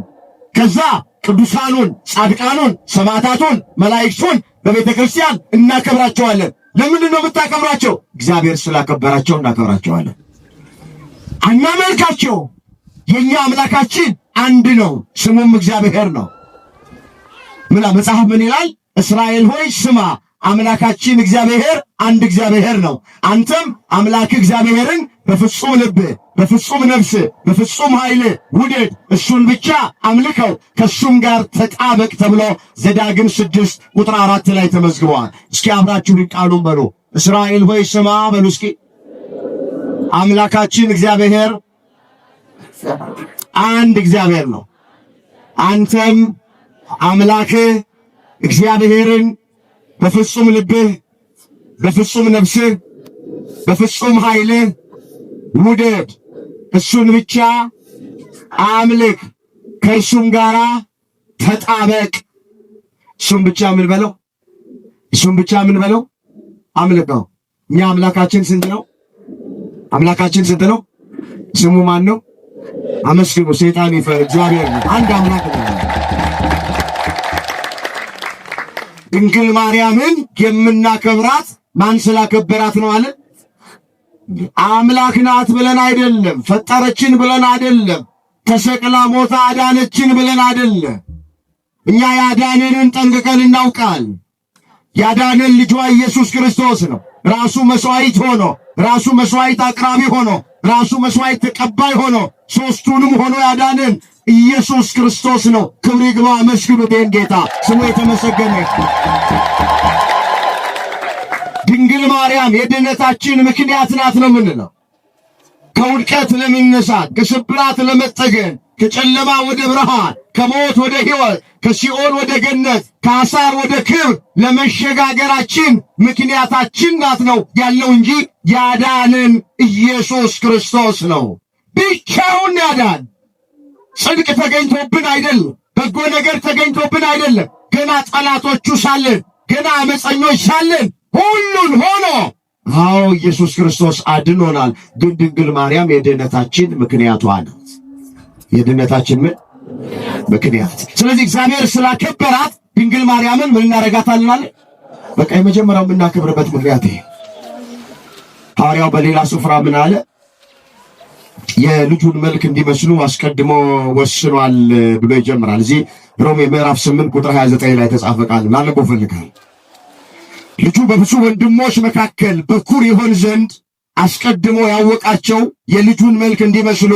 ከዛ ቅዱሳኑን፣ ጻድቃኑን፣ ሰማዕታቱን፣ መላእክቱን በቤተ ክርስቲያን እናከብራቸዋለን። ለምንድን ነው የምታከብራቸው? እግዚአብሔር ስላከበራቸው እናከብራቸዋለን። አናመልካቸው። የኛ አምላካችን አንድ ነው፣ ስሙም እግዚአብሔር ነው። መጽሐፍ ምን ይላል? እስራኤል ሆይ ስማ፣ አምላካችን እግዚአብሔር አንድ እግዚአብሔር ነው። አንተም አምላክ እግዚአብሔርን በፍጹም ልብ፣ በፍጹም ነፍስ፣ በፍጹም ኃይል ውደድ፣ እሱን ብቻ አምልከው፣ ከሱም ጋር ተጣበቅ ተብሎ ዘዳግም 6 ቁጥር 4 ላይ ተመዝግቧል። እስኪ አብራችሁ ቃሉን በሉ። እስራኤል ሆይ ስማ በሉ እስኪ። አምላካችን እግዚአብሔር አንድ እግዚአብሔር ነው። አንተም አምላክ እግዚአብሔርን በፍጹም ልብህ፣ በፍጹም ነፍስህ፣ በፍጹም ኃይልህ ውደድ፣ እሱን ብቻ አምልክ፣ ከእርሱም ጋር ተጣበቅ። እሱን ብቻ ምን በለው? እሱን ብቻ ምን በለው? አምልከው። እኛ አምላካችን ስንት ነው? አምላካችን ስንት ነው? ስሙ ማን ነው? አመስግኑ። ሰይጣን ይፈር፣ እግዚአብሔር ነው። አንድ አምላክ ነው። ድንግል ማርያምን የምናከብራት ማን ስላከበራት ነው አለ? አምላክ ናት ብለን አይደለም፣ ፈጠረችን ብለን አይደለም፣ ተሰቅላ ሞታ አዳነችን ብለን አይደለም። እኛ ያዳነንን ጠንቅቀን እናውቃል። ያዳነን ልጇ ኢየሱስ ክርስቶስ ነው። ራሱ መስዋዕት ሆኖ፣ ራሱ መስዋዕት አቅራቢ ሆኖ፣ ራሱ መስዋዕት ተቀባይ ሆኖ፣ ሦስቱንም ሆኖ ያዳነን ኢየሱስ ክርስቶስ ነው። ክብር ይግባው። አመስግኑት ይህን ጌታ፣ ስሙ የተመሰገነ። ድንግል ማርያም የድኅነታችን ምክንያት ናት ነው የምንለው። ከውድቀት ለመነሳት፣ ከስብራት ለመጠገን፣ ከጨለማ ወደ ብርሃን፣ ከሞት ወደ ሕይወት፣ ከሲኦል ወደ ገነት፣ ከአሳር ወደ ክብር ለመሸጋገራችን ምክንያታችን ናት ነው ያለው እንጂ ያዳንን ኢየሱስ ክርስቶስ ነው። ብቻውን ያዳን። ጽድቅ ተገኝቶብን አይደለም፣ በጎ ነገር ተገኝቶብን አይደለም። ገና ጠላቶቹ ሳለን፣ ገና አመፀኞች ሳለን ሁሉን ሆኖ አዎ ኢየሱስ ክርስቶስ አድኖናል። ግን ድንግል ማርያም የድኅነታችን ምክንያቷ ናት። የድኅነታችን ምክንያት። ስለዚህ እግዚአብሔር ስላከበራት ድንግል ማርያምን ምን እናረጋታለን? በቃ የመጀመሪያው የምናከብርበት ምክንያት ይሄ። ሐዋርያው በሌላ ስፍራ ምን አለ? የልጁን መልክ እንዲመስሉ አስቀድሞ ወስኗል ብሎ ይጀምራል። እዚህ ሮሜ ምዕራፍ 8 ቁጥር 29 ላይ ተጻፈ ቃል ላለቆ ፈልጋል። ልጁ በብዙ ወንድሞች መካከል በኩር ይሆን ዘንድ አስቀድሞ ያወቃቸው የልጁን መልክ እንዲመስሉ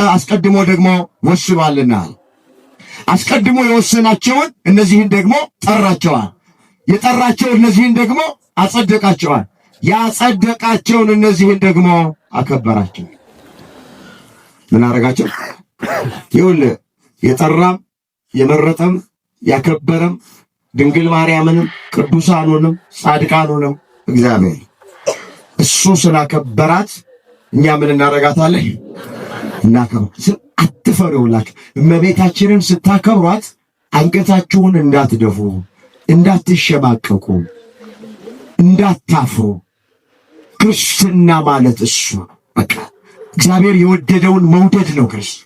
አስቀድሞ ደግሞ ወስኗልና፣ አስቀድሞ የወሰናቸውን እነዚህን ደግሞ ጠራቸዋል፣ የጠራቸው እነዚህን ደግሞ አጸደቃቸዋል፣ ያጸደቃቸውን እነዚህን ደግሞ አከበራቸው። ምን አረጋቸው? ይኸውልህ የጠራም የመረጠም ያከበረም ድንግል ማርያምንም ቅዱሳኑንም ጻድቃኑንም እግዚአብሔር እሱ ስላከበራት እኛ ምን እናረጋታለን? እናከብር። አትፈሩላችሁ። እመቤታችንን ስታከብሯት አንገታችሁን እንዳትደፉ፣ እንዳትሸማቀቁ፣ እንዳታፍሩ። ክርስትና ማለት እሱ በቃ እግዚአብሔር የወደደውን መውደድ ነው ክርስትና።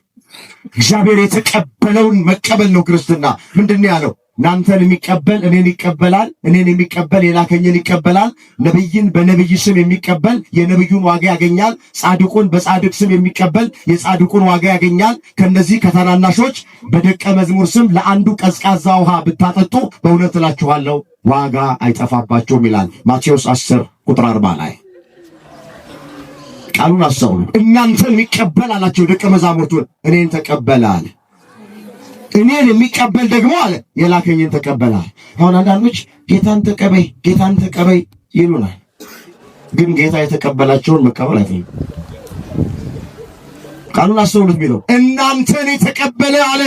እግዚአብሔር የተቀበለውን መቀበል ነው ክርስትና። ምንድን ነው ያለው? እናንተን የሚቀበል እኔን ይቀበላል፣ እኔን የሚቀበል የላከኝን ይቀበላል። ነቢይን በነቢይ ስም የሚቀበል የነቢዩን ዋጋ ያገኛል። ጻድቁን በጻድቅ ስም የሚቀበል የጻድቁን ዋጋ ያገኛል። ከነዚህ ከታናናሾች በደቀ መዝሙር ስም ለአንዱ ቀዝቃዛ ውሃ ብታጠጡ በእውነት እላችኋለሁ ዋጋ አይጠፋባቸውም ይላል ማቴዎስ 10 ቁጥር 40 ላይ። ቃሉን አስተውሉ። እናንተን የሚቀበል አላቸው ደቀ መዛሙርቱን፣ እኔን ተቀበለ አለ። እኔን የሚቀበል ደግሞ አለ የላከኝን ተቀበላል። አሁን አንዳንዶች ጌታን ተቀበይ ጌታን ተቀበይ ይሉናል፣ ግን ጌታ የተቀበላቸውን መቀበል አይፈልጉም። ቃሉን አስተውሉት ቢለው እናንተን የተቀበለ አለ።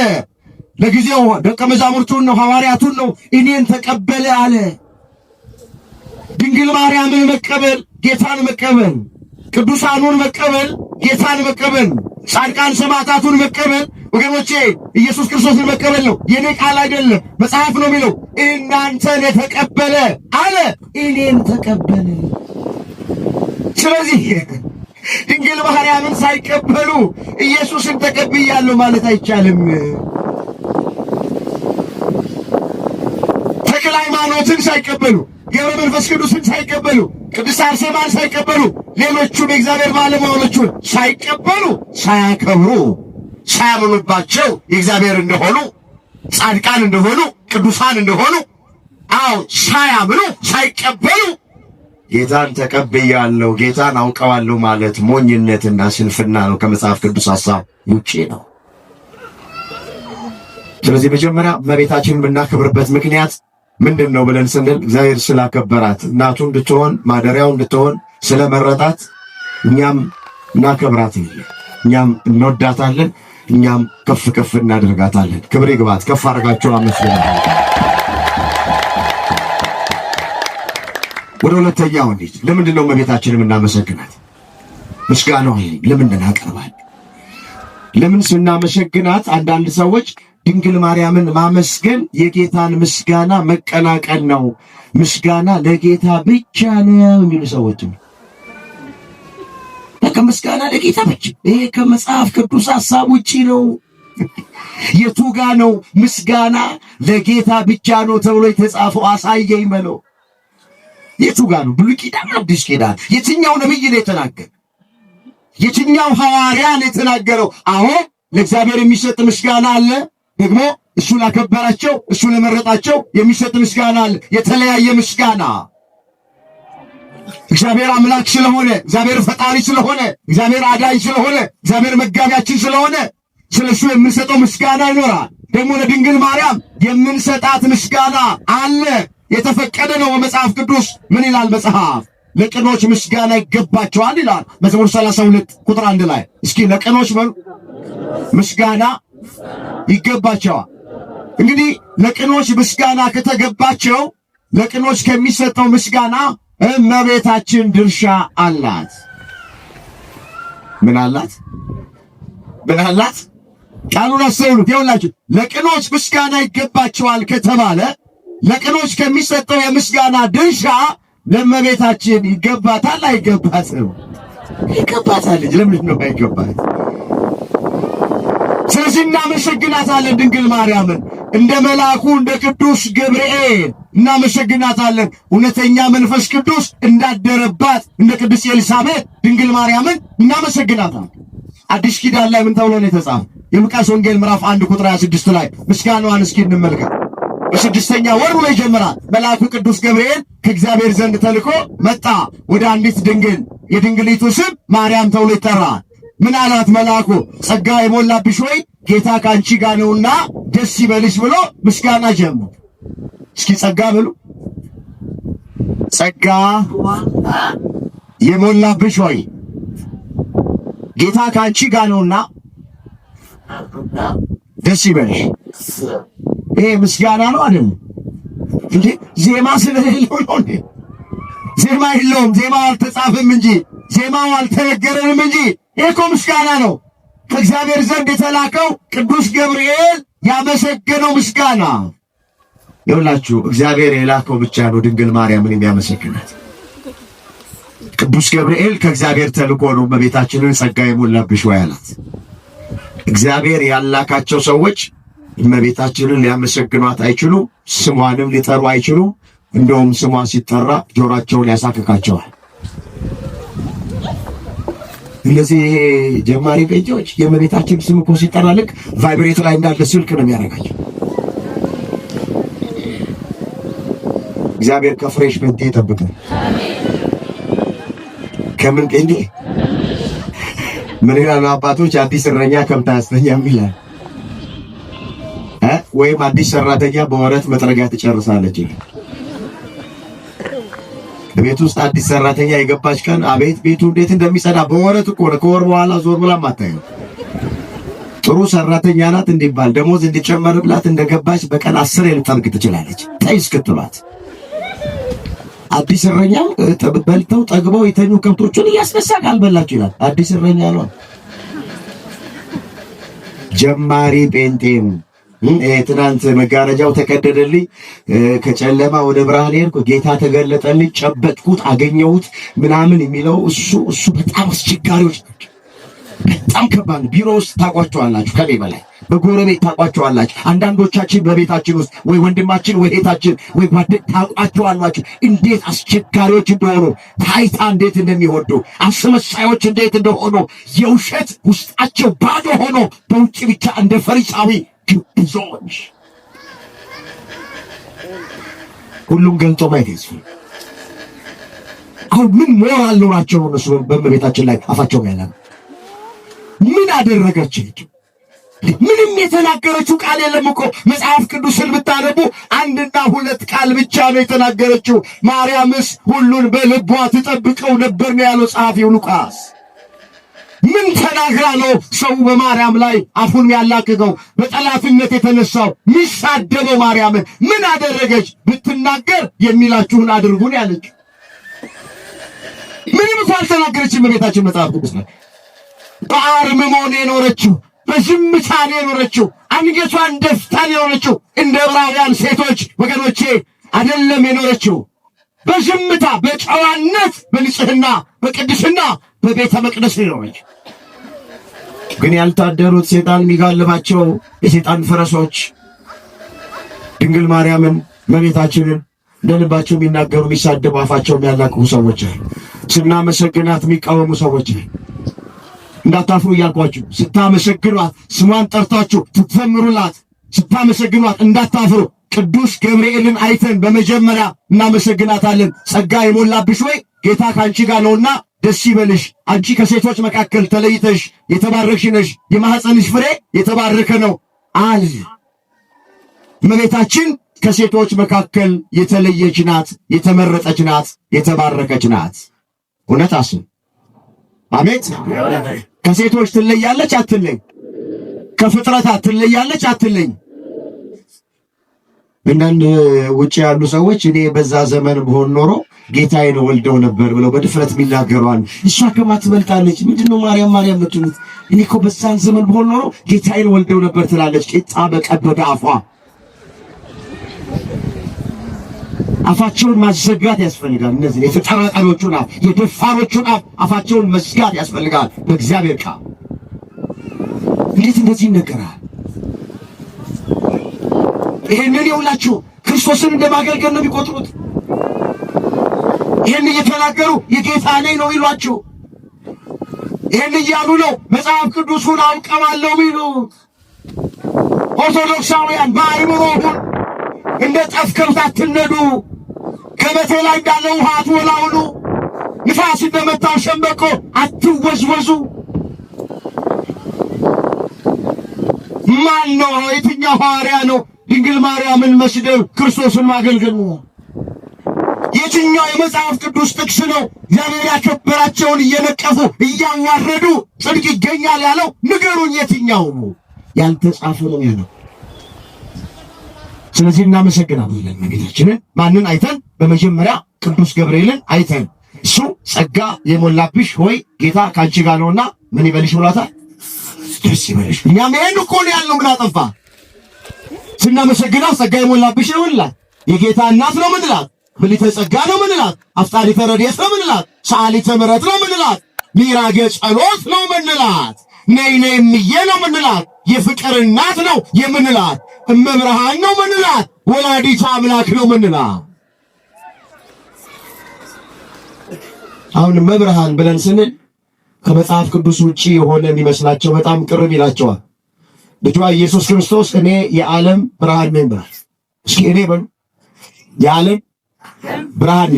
ለጊዜው ደቀ መዛሙርቱን ነው ሐዋርያቱን ነው እኔን ተቀበለ አለ። ድንግል ማርያምን መቀበል ጌታን መቀበል፣ ቅዱሳኑን መቀበል ጌታን መቀበል፣ ጻድቃን ሰማዕታቱን መቀበል ወገኖቼ ኢየሱስ ክርስቶስን መቀበል ነው። የኔ ቃል አይደለም፣ መጽሐፍ ነው የሚለው። እናንተን የተቀበለ አለ እኔን ተቀበለ። ስለዚህ ድንግል ማርያምን ሳይቀበሉ ኢየሱስን ተቀብያለሁ ማለት አይቻልም። ተክለ ሃይማኖትን ሳይቀበሉ፣ ገብረ መንፈስ ቅዱስን ሳይቀበሉ፣ ቅድስት አርሴማን ሳይቀበሉ፣ ሌሎቹን የእግዚአብሔር ባለሟሎቹን ሳይቀበሉ ሳያከብሩ ሳያምኑባቸው የእግዚአብሔር እንደሆኑ ጻድቃን እንደሆኑ ቅዱሳን እንደሆኑ አዎ ሳያምኑ ሳይቀበሉ ጌታን ተቀብያለሁ ጌታን አውቀዋለሁ ማለት ሞኝነትና ስንፍና ነው። ከመጽሐፍ ቅዱስ ሐሳብ ውጪ ነው። ስለዚህ መጀመሪያ እመቤታችንን የምናከብርበት ምክንያት ምንድን ነው ብለን ስንል እግዚአብሔር ስላከበራት እናቱ እንድትሆን ማደሪያው እንድትሆን ስለመረጣት እኛም እናከብራታለን፣ እኛም እንወዳታለን፣ እኛም ከፍ ከፍ እናደርጋታለን። ክብር ይግባት። ከፍ አድርጋችሁ አመስግናለሁ። ወደ ሁለተኛው እንሂድ። ለምንድን ነው እመቤታችንን የምናመሰግናት? ምስጋናው ለምንድን አቀርባል? ለምን ስናመሰግናት አንዳንድ ሰዎች ድንግል ማርያምን ማመስገን የጌታን ምስጋና መቀላቀል ነው፣ ምስጋና ለጌታ ብቻ ነው የሚሉ ሰዎች ምስጋና ለጌታ ብቻ፣ ይሄ ከመጽሐፍ ቅዱስ ሐሳብ ውጪ ነው። የቱጋ ነው ምስጋና ለጌታ ብቻ ነው ተብሎ የተጻፈው? አሳየኝ በለው። የቱጋ ነው? ብሉይ ኪዳን አዲስ ኪዳን? የትኛው ነብይ ነው የተናገረው? የትኛው ሐዋርያ ነው የተናገረው? አሁን ለእግዚአብሔር የሚሰጥ ምስጋና አለ፣ ደግሞ እሱ ላከበራቸው እሱ ለመረጣቸው የሚሰጥ ምስጋና አለ። የተለያየ ምስጋና። እግዚአብሔር አምላክ ስለሆነ፣ እግዚአብሔር ፈጣሪ ስለሆነ፣ እግዚአብሔር አዳኝ ስለሆነ፣ እግዚአብሔር መጋቢያችን ስለሆነ ስለሱ የምንሰጠው ምስጋና ይኖራል። ደግሞ ለድንግል ማርያም የምንሰጣት ምስጋና አለ፣ የተፈቀደ ነው። በመጽሐፍ ቅዱስ ምን ይላል መጽሐፍ? ለቅኖች ምስጋና ይገባቸዋል ይላል መዝሙር 32 ቁጥር 1 ላይ። እስኪ ለቅኖች በሉ ምስጋና ይገባቸዋል። እንግዲህ ለቅኖች ምስጋና ከተገባቸው ለቅኖች ከሚሰጠው ምስጋና እመቤታችን ድርሻ አላት። ምን አላት? ምን አላት? ቃሉን አስተውሉት። ይኸውላችሁ ለቅኖች ምስጋና ይገባቸዋል ከተባለ ለቅኖች ከሚሰጠው የምስጋና ድርሻ ለእመቤታችን ይገባታል አይገባትም? ይገባታል። ለምንድን ነው አይገባት? ስለዚህ እናመሰግናታለን ድንግል ማርያምን እንደ መልአኩ እንደ ቅዱስ ገብርኤል እናመሰግናታለን። እውነተኛ መንፈስ ቅዱስ እንዳደረባት እንደ ቅዱስ ኤልሳቤጥ ድንግል ማርያምን እናመሰግናታለን። አዲስ ኪዳን ላይ ምን ተብሎ ነው የተጻፈው? የሉቃስ ወንጌል ምዕራፍ 1 ቁጥር 26 ላይ ምስጋናዋን እስኪ እንመልከት። በስድስተኛ ወር ብሎ ይጀምራል። መልአኩ ቅዱስ ገብርኤል ከእግዚአብሔር ዘንድ ተልኮ መጣ ወደ አንዲት ድንግል፣ የድንግሊቱ ስም ማርያም ተብሎ ይጠራል። ምን አላት መልአኩ? ጸጋ የሞላብሽ ሆይ ጌታ ከአንቺ ጋር ነውና ደስ ይበልሽ ብሎ ምስጋና ጀመረ። እስኪ ጸጋ በሉ። ጸጋ የሞላብሽ ሆይ ጌታ ከአንቺ ጋር ነውና ደስ ይበልሽ። ይሄ ምስጋና ነው አይደል እንዴ? ዜማ ስለሌለው ነው እንዴ? ዜማ የለውም፣ ዜማው አልተጻፈም እንጂ ዜማው አልተነገረንም እንጂ ይሄ እኮ ምስጋና ነው። ከእግዚአብሔር ዘንድ የተላከው ቅዱስ ገብርኤል ያመሰገነው ምስጋና። ይኸውላችሁ እግዚአብሔር የላከው ብቻ ነው ድንግል ማርያምን የሚያመሰግናት። ቅዱስ ገብርኤል ከእግዚአብሔር ተልኮ ነው እመቤታችንን ጸጋ የሞላብሽ ወይ አላት። እግዚአብሔር ያላካቸው ሰዎች እመቤታችንን ሊያመሰግኗት አይችሉ፣ ስሟንም ሊጠሩ አይችሉ። እንደውም ስሟ ሲጠራ ጆሮአቸውን ያሳክካቸዋል። እነዚህ ጀማሪ ጴንጤዎች የእመቤታችን ስም እኮ ሲጠራ ልክ ቫይብሬት ላይ እንዳለ ስልክ ነው የሚያደርጋቸው። እግዚአብሔር ከፍሬሽ ጴንጤ ይጠብቀን። ከምን ጴንጤ? ምን ይላሉ አባቶች? አዲስ እረኛ ከብት አያስተኛም ይላል። ወይም አዲስ ሰራተኛ በወረት መጥረጊያ ትጨርሳለች። ቤት ውስጥ አዲስ ሰራተኛ የገባች ቀን አቤት ቤቱ እንዴት እንደሚጸዳ በወረት እኮ ነው። ከወር በኋላ ዞር ብላ ማታየው። ጥሩ ሰራተኛ ናት እንዲባል ደሞዝ እንዲጨመርላት እንደገባች በቀን 10 ልትጠርግ ትችላለች። ታይ እስክትሏት አዲስ እረኛ በልተው ጠግበው የተኙ ከብቶቹን እያስነሳ ካልበላችሁ ይላል። አዲስ እረኛ ነው። ጀማሪ ጴንጤም ትናንት መጋረጃው ተቀደደልኝ፣ ከጨለማ ወደ ብርሃን ሄድኩ፣ ጌታ ተገለጠልኝ፣ ጨበጥኩት፣ አገኘሁት ምናምን የሚለው እሱ በጣም አስቸጋሪዎች ናቸው። በጣም ከባድ። ቢሮ ውስጥ ታቋቸዋላችሁ፣ ከኔ በላይ በጎረቤት ታቋቸዋላችሁ። አንዳንዶቻችን በቤታችን ውስጥ ወይ ወንድማችን ወይ እህታችን ወይ ጓደኛ ታቋቸዋላችሁ። እንዴት አስቸጋሪዎች እንደሆኑ፣ ታይታ እንዴት እንደሚወዱ፣ አስመሳዮች እንዴት እንደሆኑ፣ የውሸት ውስጣቸው ባዶ ሆኖ በውጭ ብቻ እንደ ፈሪሳዊ ግብዞች። ሁሉም ገልጦ ማየት ያስፈልጋል። አሁን ምን ሞራል ኖራቸው ነው እነሱ በእመቤታችን ላይ አፋቸውን ያለ? ምን አደረገችው? ምንም የተናገረችው ቃል የለም እኮ። መጽሐፍ ቅዱስን ብታነቡ አንድና ሁለት ቃል ብቻ ነው የተናገረችው። ማርያምስ ሁሉን በልቧ ትጠብቀው ነበር ነው ያለው ጸሐፊው ሉቃስ። ምን ተናግራ ነው ሰው በማርያም ላይ አፉን ያላቀቀው? በጠላትነት የተነሳው ሚሳደበው ማርያምን ምን አደረገች? ብትናገር የሚላችሁን አድርጉን ያለች። ምንም አልተናገረችም እመቤታችን መጽሐፍ ቅዱስ ላይ። በአርምሞ ነው የኖረችው፣ በዝምታ ነው የኖረችው፣ አንገቷን ደፍታ ነው የኖረችው። እንደ ዕብራውያን ሴቶች ወገኖቼ አይደለም የኖረችው፣ በዝምታ በጨዋነት በንጽህና በቅድስና በቤተ መቅደስ ነው የኖረችው። ግን ያልታደሩት ሴጣን የሚጋልባቸው የሴጣን ፈረሶች ድንግል ማርያምን እመቤታችንን እንደልባቸው የሚናገሩ የሚሳደቡ አፋቸው የሚያላቅቁ ሰዎች አሉ። ስናመሰግናት የሚቃወሙ ሰዎች አሉ። እንዳታፍሩ እያልኳችሁ ስታመሰግኗት፣ ስሟን ጠርታችሁ ትዘምሩላት፣ ስታመሰግኗት እንዳታፍሩ። ቅዱስ ገብርኤልን አይተን በመጀመሪያ እናመሰግናታለን። ጸጋ የሞላብሽ ወይ ጌታ ከአንቺ ጋር ነውና ደስ ይበልሽ፣ አንቺ ከሴቶች መካከል ተለይተሽ የተባረክሽ ነሽ፣ የማኅፀንሽ ፍሬ የተባረከ ነው አለ። እመቤታችን ከሴቶች መካከል የተለየች ናት፣ የተመረጠች ናት፣ የተባረከች ናት። እውነት አስብ። አሜት። ከሴቶች ትለያለች አትለይ? ከፍጥረታት ትለያለች አትለይ? አንዳንድ ውጭ ያሉ ሰዎች እኔ በዛ ዘመን ብሆን ኖሮ ጌታዬን ወልደው ነበር ብለው በድፍረት የሚናገሯል። እሷ ከማ ትበልጣለች? ምንድነው ማርያም ማርያም የምትሉት? እኔ እኮ በዛን ዘመን ብሆን ኖሮ ጌታዬን ወልደው ነበር ትላለች። ቂጣ በቀበደ አፏ አፋቸውን ማዘጋት ያስፈልጋል። እነዚህ የተጠራጣሪዎቹን አፍ፣ የደፋሮቹን አፍ አፋቸውን መዝጋት ያስፈልጋል። በእግዚአብሔር ቃል እንዴት እንደዚህ ይነገራል? ይሄንን የውላችሁ ክርስቶስን እንደማገልገል ነው የሚቆጥሩት። ይሄን እየተናገሩ የጌታ ነኝ ነው ይሏችሁ። ይሄን እያሉ ነው መጽሐፍ ቅዱሱን አውቀዋለሁ የሚሉት ኦርቶዶክሳውያን። በአይምሮሁን እንደ ጠፍ ከብት አትነዱ፣ ገበቴ ላይ እንዳለ ውሃ አትወላውሉ፣ ንፋስ እንደመታው ሸምበቆ አትወዝወዙ። ማን ነው? የትኛው ሐዋርያ ነው ድንግል ማርያምን መስደብ ክርስቶስን ማገልገል ነው? የትኛው የመጽሐፍ ቅዱስ ጥቅስ ነው እግዚአብሔር ያከበራቸውን እየነቀፉ እያዋረዱ ጽድቅ ይገኛል ያለው? ንገሩኝ፣ የትኛው ነው? ያልተጻፈ ነው ያለው። ስለዚህ እናመሰግናለን እመቤታችንን። ማንን አይተን? በመጀመሪያ ቅዱስ ገብርኤልን አይተን እሱ ጸጋ የሞላብሽ ሆይ ጌታ ካንቺ ጋር ነውና ምን ይበልሽ ብሏታል? ደስ ይበልሽ። እኛም ይሄን እኮ ነው ያልነው። ምን አጠፋ? ስናመሰግናት ጸጋ የሞላብሽ ነው እንላት። የጌታ እናት ነው ምንላት? ብልዕተ ጸጋ ነው ምንላት? አፍጣሪተ ረድኤት ነው ምንላት? ሰዓሊተ ምሕረት ነው ምንላት? ሚራጌ ጸሎት ነው ምንላት? ነይ ነይ እምዬ ነው ምንላት? የፍቅር እናት ነው የምንላት? እመብርሃን ነው ምንላት? ወላዲተ አምላክ ነው ምንላት? አሁን እመብርሃን ብለን ስንል ከመጽሐፍ ቅዱስ ውጪ የሆነ የሚመስላቸው በጣም ቅርብ ይላቸዋል። ልጇ ኢየሱስ ክርስቶስ እኔ የዓለም ብርሃን ነኝ ብሏል። እስኪ እኔ በሉ የዓለም ብርሃን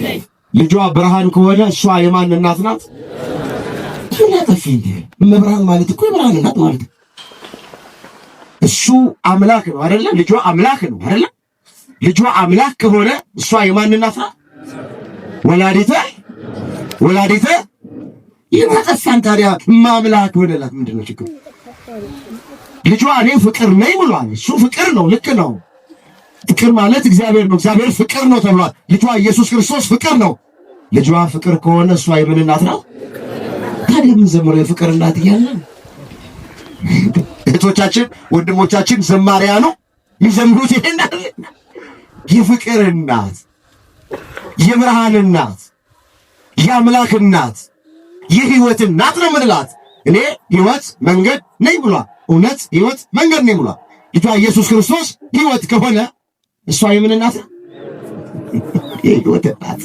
ነኝ። ልጇ ብርሃን ከሆነ እሷ የማን እናት ናት? ትናጠፊ እንዴ! እመብርሃን ማለት እኮ የብርሃን እናት ማለት ነው። እሱ አምላክ ነው አይደለ? ልጇ አምላክ ነው አይደለ? ልጇ አምላክ ከሆነ እሷ የማን እናት ናት? ወላዲተ ይናጠፋን። ታዲያ ማምላክ ሆነላት ምንድነው ችግሩ? ልጇ እኔ ፍቅር ነኝ ብሏል። እሱ ፍቅር ነው፣ ልክ ነው። ፍቅር ማለት እግዚአብሔር ነው፣ እግዚአብሔር ፍቅር ነው ተብሏል። ልጇ ኢየሱስ ክርስቶስ ፍቅር ነው። ልጇ ፍቅር ከሆነ እሷ የምን እናት ናት? ታዲያ ምን ዘምሮ የፍቅር እናት እያለ እህቶቻችን ወንድሞቻችን ዘማሪያኑ የሚዘምሩት ይሄን አይደል? የፍቅር እናት፣ የብርሃን እናት፣ የአምላክ እናት፣ የሕይወት እናት ነው ምንላት። እኔ ሕይወት መንገድ ነኝ ብሏል። እውነት ሕይወት መንገድ ነኝ ብሏል። ልጇ ኢየሱስ ክርስቶስ ሕይወት ከሆነ እሷ የምን እናት? የሕይወት እናት።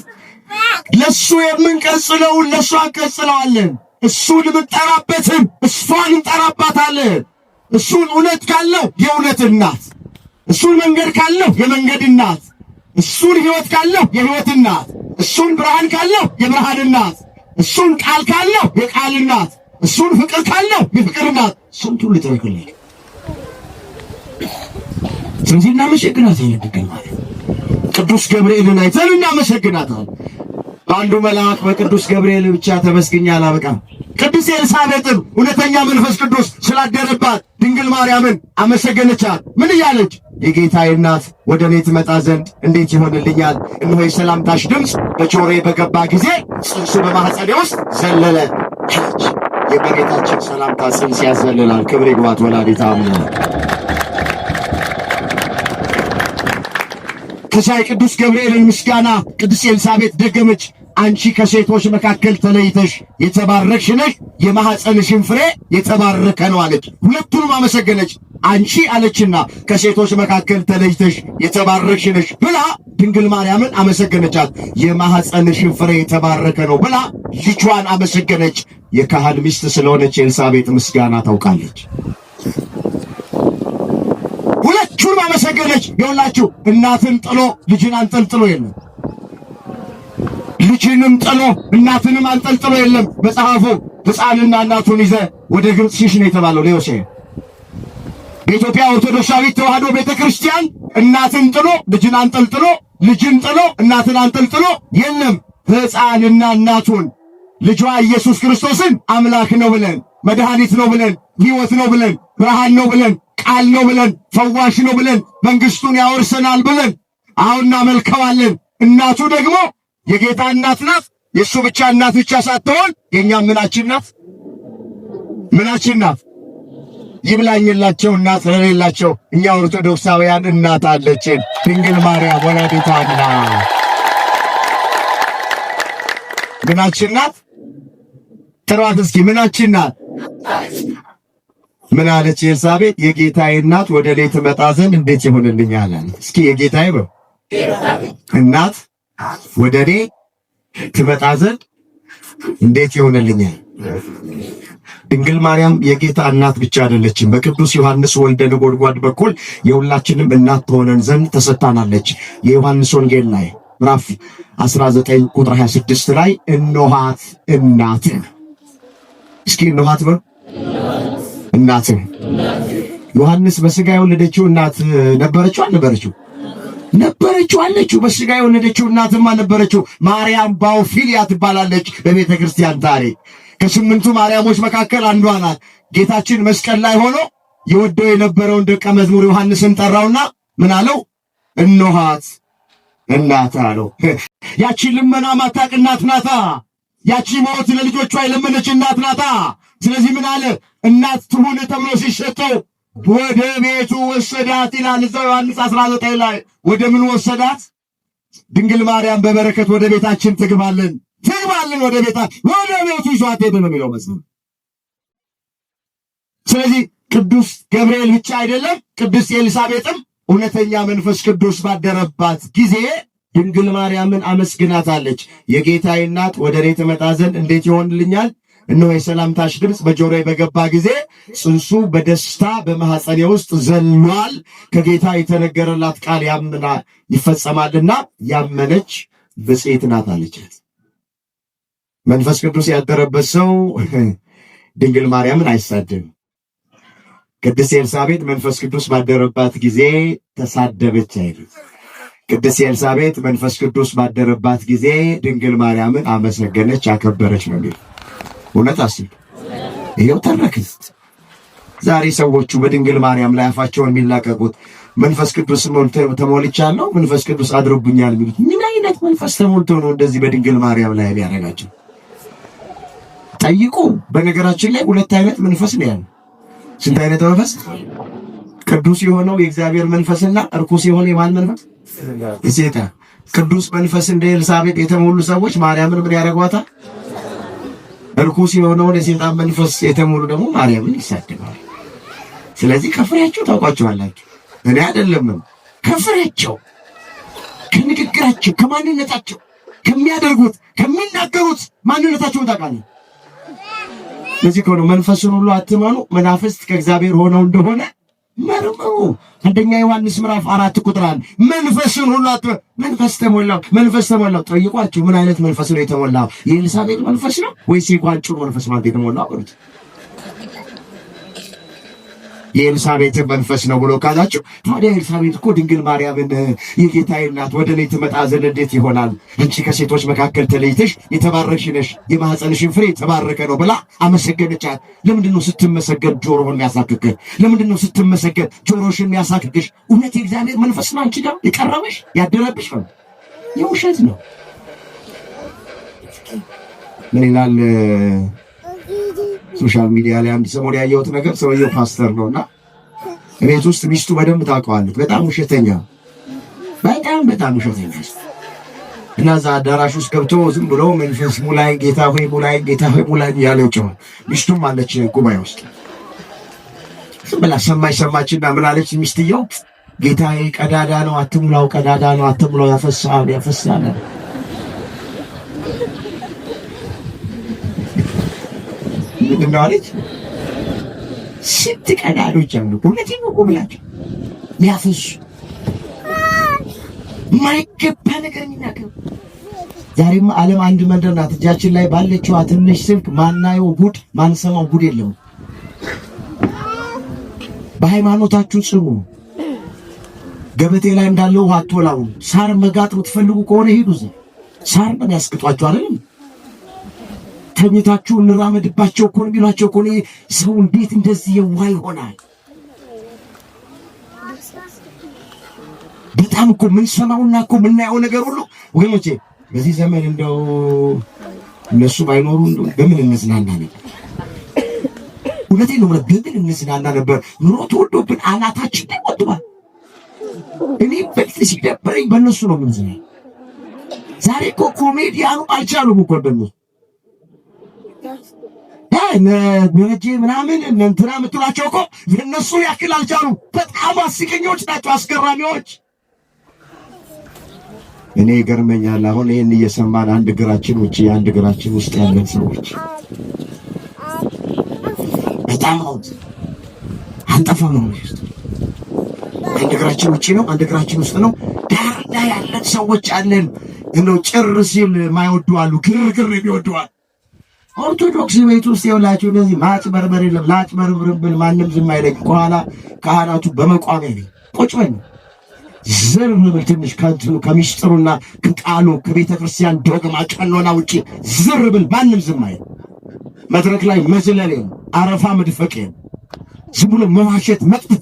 ለሱ የምንቀጽለውን ለሷ እንቀጽለዋለን። እሱን የምንጠራበትን እሷን እንጠራባታለን። እሱን እውነት ካለው የእውነት እናት፣ እሱን መንገድ ካለው የመንገድ እናት፣ እሱን ሕይወት ካለው የሕይወት እናት፣ እሱን ብርሃን ካለው የብርሃን እናት፣ እሱን ቃል ካለው የቃል እናት፣ እሱን ፍቅር ካለው የፍቅር እናት፣ ስንቱን ልትረክልኝ። ስለዚህ እናመሰግናት ይልድገል ማለት ቅዱስ ገብርኤልን አይተን እናመሰግናታለን። በአንዱ መልአክ በቅዱስ ገብርኤል ብቻ ተመስግኛ አላበቃም። ቅዱስ ኤልሳቤጥን እውነተኛ መንፈስ ቅዱስ ስላደረባት ድንግል ማርያምን አመሰገነቻት። ምን እያለች? የጌታዬ እናት ወደ እኔ ትመጣ ዘንድ እንዴት ይሆንልኛል? እነሆ የሰላምታሽ ድምፅ በጆሮዬ በገባ ጊዜ ጽንሱ በማኅፀኔ ውስጥ ዘለለ አለች። የእመቤታችን ሰላምታ ጽንስ ያዘልላል። ክብር ይግባት ወላዲተ አምላክ። ከዚያ የቅዱስ ገብርኤልን ምስጋና ቅዱስ ኤልሳቤጥ ደገመች። አንቺ ከሴቶች መካከል ተለይተሽ የተባረክሽ ነሽ፣ የማኅፀንሽን ፍሬ የተባረከ ነው አለች። ሁለቱንም አመሰገነች። አንቺ አለችና ከሴቶች መካከል ተለይተሽ የተባረክሽ ነሽ ብላ ድንግል ማርያምን አመሰገነቻት። የማኅፀንሽን ፍሬ የተባረከ ነው ብላ ልጇን አመሰገነች። የካህን ሚስት ስለሆነች ኤልሳቤጥ ምስጋና ታውቃለች። ሁለቱንም አመሰገነች። ይኸውላችሁ እናትን ጥሎ ልጅን አንጠልጥሎ የለም፣ ልጅንም ጥሎ እናትንም አንጠልጥሎ የለም። መጽሐፉ ሕፃንና እናቱን ይዘ ወደ ግብፅ ሽሽ ነው የተባለው ለዮሴፍ። በኢትዮጵያ ኦርቶዶክሳዊት ተዋሕዶ ቤተክርስቲያን እናትን ጥሎ ልጅን አንጠልጥሎ፣ ልጅን ጥሎ እናትን አንጠልጥሎ የለም። ሕፃንና እናቱን ልጇ ኢየሱስ ክርስቶስን አምላክ ነው ብለን፣ መድኃኒት ነው ብለን፣ ሕይወት ነው ብለን፣ ብርሃን ነው ብለን፣ ቃል ነው ብለን፣ ፈዋሽ ነው ብለን፣ መንግሥቱን ያወርሰናል ብለን አሁን እናመልከዋለን። እናቱ ደግሞ የጌታ እናት ናት። የእሱ ብቻ እናት ብቻ ሳትሆን የእኛም ምናችን ናት? ምናችን ናት? ይብላኝላቸው እናት ለሌላቸው እኛ ኦርቶዶክሳውያን እናት አለችን፣ ድንግል ማርያም ወላዲተ አምላክ ምናችን ናት? ጥሯት እስኪ ምናችን ናት? ምን አለች ኤልሳቤጥ? የጌታዬ እናት ወደ እኔ ትመጣ ዘንድ እንዴት ይሆንልኛል? እስኪ የጌታዬ እናት ወደ እኔ ትመጣ ዘንድ እንዴት ይሆንልኛል? ድንግል ማርያም የጌታ እናት ብቻ አይደለችም። በቅዱስ ዮሐንስ ወልደ ነጎድጓድ በኩል የሁላችንም እናት ትሆነን ዘንድ ተሰጥታናለች። የዮሐንስ ወንጌል ላይ ምዕራፍ 19 ቁጥር 26 ላይ እነኋት እናትህ። እስኪ እነኋት በል እናትህ። ዮሐንስ በሥጋ የወለደችው እናት ነበረችው አልነበረችው? ነበረችው አለችው። በሥጋ የወለደችው እናትማ ነበረችው። ማርያም ባውፊልያ ትባላለች በቤተ ክርስቲያን ታሪክ። ከስምንቱ ማርያሞች መካከል አንዷ ናት። ጌታችን መስቀል ላይ ሆኖ የወደው የነበረውን ደቀ መዝሙር ዮሐንስን ጠራውና ምን አለው? እነኋት እናት አለው። ያቺ ልመና ማታቅ እናት ናታ። ያቺ ሞት ለልጆቿ የለመነች እናት ናታ። ስለዚህ ምን አለ? እናት ትሁን ተብሎ ሲሰጠው ወደ ቤቱ ወሰዳት ይላል እዛው ዮሐንስ 19 ላይ። ወደ ምን ወሰዳት? ድንግል ማርያም በበረከት ወደ ቤታችን ትግባልን ወደ ቤቱ ይዟት ሄደ ነው የሚለው መጽሐፍ። ስለዚህ ቅዱስ ገብርኤል ብቻ አይደለም፣ ቅዱስ ኤልሳቤጥም እውነተኛ መንፈስ ቅዱስ ባደረባት ጊዜ ድንግል ማርያምን አመስግናታለች። የጌታዬ እናት ወደ እኔ ትመጣ ዘንድ እንዴት ይሆንልኛል? እነሆ የሰላምታሽ ድምፅ በጆሮዬ በገባ ጊዜ ጽንሱ በደስታ በማኅፀኔ ውስጥ ዘሏል። ከጌታ የተነገረላት ቃል ይፈጸማልና ያመነች ብፅዕት ናት አለች። መንፈስ ቅዱስ ያደረበት ሰው ድንግል ማርያምን አይሳደብም። ቅድስት ኤልሳቤጥ መንፈስ ቅዱስ ባደረባት ጊዜ ተሳደበች አይደል? ቅድስት ኤልሳቤጥ መንፈስ ቅዱስ ባደረባት ጊዜ ድንግል ማርያምን አመሰገነች፣ አከበረች ነው የሚለው። እውነት አስብ። ይሄው ተረክስት ዛሬ ሰዎቹ በድንግል ማርያም ላይ አፋቸውን የሚላቀቁት መንፈስ ቅዱስ ተሞልቻለሁ፣ መንፈስ ቅዱስ አድሮብኛል የሚሉት ምን አይነት መንፈስ ተሞልቶ ነው እንደዚህ በድንግል ማርያም ላይ ያደረጋቸው? ጠይቁ። በነገራችን ላይ ሁለት አይነት መንፈስ ነው ያለው። ስንት አይነት መንፈስ? ቅዱስ የሆነው የእግዚአብሔር መንፈስና እርኩስ የሆነው የማን መንፈስ? የሰይጣን። ቅዱስ መንፈስ እንደ ኤልሳቤጥ የተሞሉ ሰዎች ማርያምን ምን ያደርጓታል? እርኩስ የሆነውን የሰይጣን መንፈስ የተሞሉ ደግሞ ማርያምን ይሳደባሉ። ስለዚህ ከፍሬያቸው ታውቋቸዋላችሁ። እኔ አይደለም ከፍሬያቸው፣ ከንግግራቸው፣ ከማንነታቸው፣ ከሚያደርጉት ከሚናገሩት ማንነታቸውን ታውቃለህ። ለዚህ ከሆነ መንፈሱን ሁሉ አትመኑ፣ መናፍስት ከእግዚአብሔር ሆነው እንደሆነ መርምሩ። አንደኛ ዮሐንስ ምዕራፍ 4 ቁጥር 1 መንፈስን ሁሉ መንፈስ ተሞላው ጠይቋችሁ፣ ምን አይነት መንፈስ ነው የተሞላው? የኤልሳቤጥ መንፈስ ነው ወይስ የጓንጩር መንፈስ ማለት የተሞላው? አሉት። የኤልሳቤጥ መንፈስ ነው ብሎ ካላችሁ፣ ታዲያ ኤልሳቤጥ እኮ ድንግል ማርያምን የጌታዬ እናት ወደ እኔ ትመጣ ዘንድ እንዴት ይሆናል? አንቺ ከሴቶች መካከል ተለይተሽ የተባረክሽ ነሽ፣ የማኅፀንሽን ፍሬ የተባረከ ነው ብላ አመሰገነቻት። ለምንድን ነው ስትመሰገን ጆሮህን የሚያሳክክህ? ለምንድን ነው ስትመሰገን ጆሮሽን የሚያሳክክሽ? እውነት የእግዚአብሔር መንፈስ ነው አንቺ ጋር የቀረበሽ ያደረብሽ ነው? የውሸት ነው። ምን ይላል ሶሻል ሚዲያ ላይ አንድ ሰሞን ያየሁት ነገር፣ ሰውየው ፓስተር ነውና ቤት ውስጥ ሚስቱ በደንብ ታውቀዋለች። በጣም ውሸተኛ፣ በጣም ውሸተኛ እና እዛ አዳራሽ ውስጥ ገብቶ ዝም ብሎ መንፈስ ሙላይ፣ ጌታ ሆይ ሙላይ፣ ጌታ ሆይ ሙላይ እያለ ይጮኻል። ሚስቱም አለች ጉባኤ ውስጥ። ዝም ብላ ሰማችና ምን አለች ሚስትየው? ጌታዬ ቀዳዳ ነው አትሙላው፣ ቀዳዳ ነው አትሙላው፣ ያፈሳል። ምንድን ነው አለች? ስንት ቀዳዶች አሉ። እውነቴን ነው ብላችሁ ያፈሱ ማይገባ ነገር የሚናገሩ። ዛሬማ ዓለም አንድ መንደር ናት። እጃችን ላይ ባለችዋ ትንሽ ስልክ ማናየው ጉድ ማንሰማው ጉድ የለም። በሃይማኖታችሁ ጽኑ። ገበቴ ላይ እንዳለው ውሃ አትወላው። ሳር መጋጥ የምትፈልጉ ከሆነ ሂዱ። ሳር ነው ያስቅጧችሁ አይደል? ተኝታችሁ እንራመድባቸው እኮ ነው የሚሏቸው እኮ። ሰው እንዴት እንደዚህ የዋህ ይሆናል? በጣም እኮ የምንሰማውና እኮ የምናየው ነገር ሁሉ ወገኖቼ፣ በዚህ ዘመን እንደው እነሱ ባይኖሩ በምን እንዝናና ነበር? እውነቴን ነው። በምን እንዝናና ነበር? ኑሮ ተወዶብን አናታችን ላይ ወጥቷል። እኔ በልጥ ሲደበረኝ በእነሱ ነው የምንዝናና። ዛሬ እኮ ኮሜዲያኑ አልቻሉም እኮ በእነሱ ደረጀ ምናምን እንትና የምትሏቸው እኮ የእነሱ ያክል አልቻሉም። በጣም አስቀኞች ናቸው፣ አስገራሚዎች። እኔ ይገርመኛል። አሁን ይህን እየሰማን አንድ እግራችን ውጭ አንድ እግራችን ውስጥ ያለን ሰዎች በጣም አንጠፋም ነው። አንድ እግራችን ውጭ ነው፣ አንድ እግራችን ውስጥ ነው። ዳር ላይ ያለን ሰዎች አለን። እንደው ጭር ሲል ማይወዱ አሉ፣ ግርግር የሚወዱ አሉ። ኦርቶዶክስ ቤት ውስጥ የውላችሁ እንደዚህ ማጭበርበር የለም። ላጭበርብርብል ማንም ዝም አይለኝ። ከኋላ ካህናቱ በመቋሚያ ነው ቁጭ በል ዝር ብል ትንሽ ከእንትኑ ከሚስጥሩና ከቃሉ ከቤተ ክርስቲያን ዶግማ ቀኖና ውጪ ዝር ብል ማንም ዝም አይል። መድረክ ላይ መዝለል የለም፣ አረፋ መድፈቅ የለም፣ ዝም ብሎ መዋሸት መጥፍ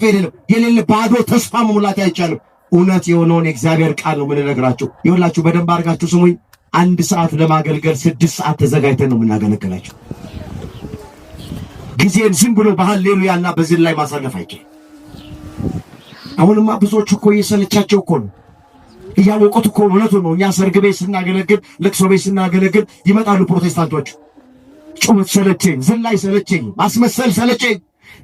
የሌለ ባዶ ተስፋ መሙላት አይቻልም። እውነት የሆነውን የእግዚአብሔር ቃል ነው የምንነግራችሁ። ይኸውላችሁ በደንብ አድርጋችሁ ስሙኝ። 1 ሰዓት ለማገልገል 6 ሰዓት ተዘጋጅተን ነው የምናገለግላቸው። ጊዜን ዝም ብሎ በሃሌሉያና በዝል ላይ ማሳለፍ አይቻልም። አሁንማ ብዙዎች እኮ እየሰለቻቸው እኮ ነው፣ እያወቁት እኮ እውነቱ ነው። እኛ ሰርግ ቤት ስናገለግል፣ ለቅሶ ቤት ስናገለግል ይመጣሉ ፕሮቴስታንቶች። ጩኸት ሰለቸኝ፣ ዝላይ ሰለቸኝ፣ ማስመሰል ሰለቸኝ።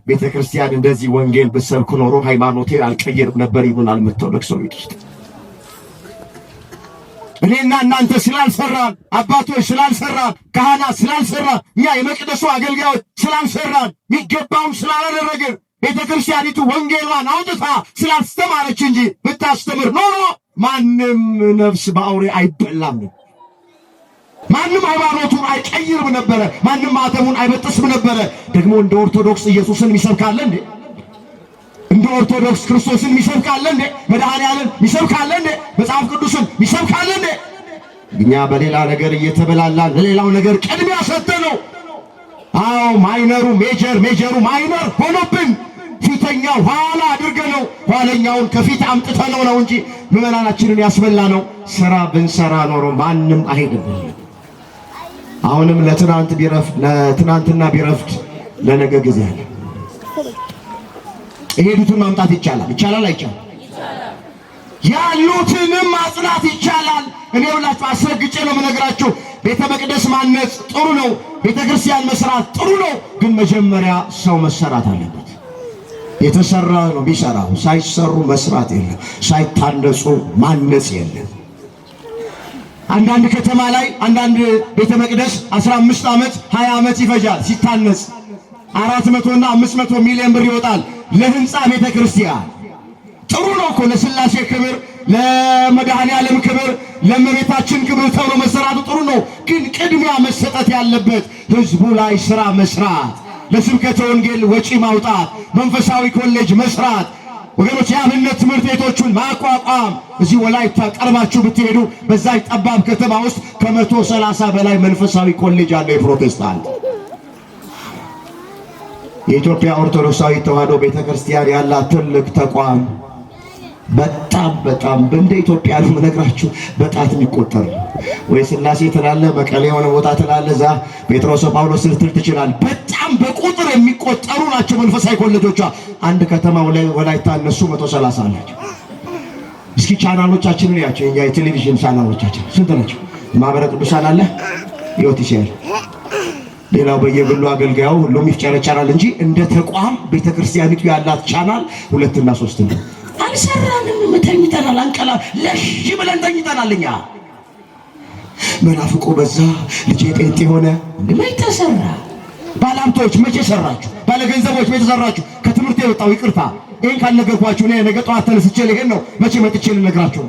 ቤተ ክርስቲያን እንደዚህ ወንጌል ብሰብክ ኖሮ ሃይማኖቴን አልቀየርም ነበር ይሉናል። መጥተው ለቅሶ ቤት ውስጥ እኔና እናንተ ስላልሰራን፣ አባቶች ስላልሰራን፣ ካህናት ስላልሰራን፣ እኛ የመቅደሱ አገልጋዮች ስላልሰራን፣ የሚገባውን ስላላደረግን፣ ቤተ ክርስቲያኒቱ ወንጌሏን አውጥታ ስላስተማረች እንጂ ብታስተምር ኖሮ ማንም ነፍስ በአውሬ አይበላም፣ ማንም ሃይማኖቱን አይቀይርም ነበረ፣ ማንም ማተሙን አይበጥስም ነበረ። ደግሞ እንደ ኦርቶዶክስ ኢየሱስን የሚሰብካለ እንዴ? እንደ ኦርቶዶክስ ክርስቶስን የሚሰብካለ እንዴ? መድኃኔዓለም የሚሰብካለ እንዴ? መጽሐፍ ቅዱስን የሚሰብካለ እንዴ? እኛ በሌላ ነገር እየተበላላን ለሌላው ነገር ቅድሚያ ሰጠነው። አዎ ማይነሩ ሜጀር፣ ሜጀሩ ማይነር ሆኖብን ፊተኛው ኋላ አድርገነው ኋለኛውን ከፊት አምጥተነው ነው እንጂ ምዕመናናችንን ያስበላ ነው። ስራ ብንሰራ ኖሮ ማንም አይሄድም። አሁንም ለትናንትና ቢረፍድ ለነገ ጊዜ አለ። የሄዱትን ማምጣት ይቻላል። ይቻላል አይቻልም? ያሉትንም ማጽናት ይቻላል። እኔ ሁላችሁ አስረግጬ ነው የምነግራችሁ። ቤተ መቅደስ ማነጽ ጥሩ ነው፣ ቤተ ክርስቲያን መስራት ጥሩ ነው። ግን መጀመሪያ ሰው መሰራት አለበት። የተሰራ ነው ቢሰራው። ሳይሰሩ መስራት የለም፣ ሳይታነጹ ማነጽ የለም። አንዳንድ ከተማ ላይ አንዳንድ ቤተ መቅደስ 15 ዓመት 20 ዓመት ይፈጃል ሲታነጽ። 400 እና 500 ሚሊዮን ብር ይወጣል። ለህንጻ ቤተክርስቲያን ጥሩ ነው እኮ ለስላሴ ክብር፣ ለመድኃኔዓለም ክብር፣ ለእመቤታችን ክብር ተብሎ መሰራቱ ጥሩ ነው። ግን ቅድሚያ መሰጠት ያለበት ህዝቡ ላይ ስራ መስራት፣ ለስብከተ ወንጌል ወጪ ማውጣት፣ መንፈሳዊ ኮሌጅ መስራት፣ ወገኖች የአብነት ትምህርት ቤቶቹን ማቋቋም። እዚህ ወላይታ ቀርባችሁ ብትሄዱ በዛ ጠባብ ከተማ ውስጥ ከ130 በላይ መንፈሳዊ ኮሌጅ አለ የፕሮቴስታንት። የኢትዮጵያ ኦርቶዶክሳዊ ተዋሕዶ ቤተክርስቲያን ያላት ትልቅ ተቋም በጣም እንደ ኢትዮጵያ ነው የምነግራችሁ፣ በጣት የሚቆጠር ወይ ስላሴ ትላለ፣ መቀሌ የሆነ ቦታ ትላለ፣ ዛ ጴጥሮስ ጳውሎስ ልትል ትችላል። በጣም በቁጥር የሚቆጠሩ ናቸው መንፈሳዊ ኮሌጆቿ። አንድ ከተማ ወላይታ እነሱ 130 አላቸው። እስኪ ቻናሎቻችንን ያቸው፣ የኛ የቴሌቪዥን ቻናሎቻችን ስንት ናቸው? ማህበረ ቅዱሳን አለ፣ ዮቲሲያል፣ ሌላው በየግሉ አገልጋዩ ሁሉም ይፍጨረጨራል እንጂ እንደ ተቋም ቤተክርስቲያኒቱ ያላት ቻናል 2 እና 3 ነው። አልሰራንም፣ ተኝተናል፣ አንቀላ ለሽ ብለን ተኝተናል። እኛ መናፍቁ በዛ፣ ልጄ ጴንጤ ሆነ። መቼ ተሰራ? ባለሀብቶች መቼ ሰራችሁ? ባለገንዘቦች መቼ ሰራችሁ? ከትምህርት የወጣው ይቅርታ፣ ይሄን ካልነገርኳችሁ እኔ ነገ ጠዋት ተነስቼ ልሄድ ነው። መቼ መጥቼ ልነግራችሁ?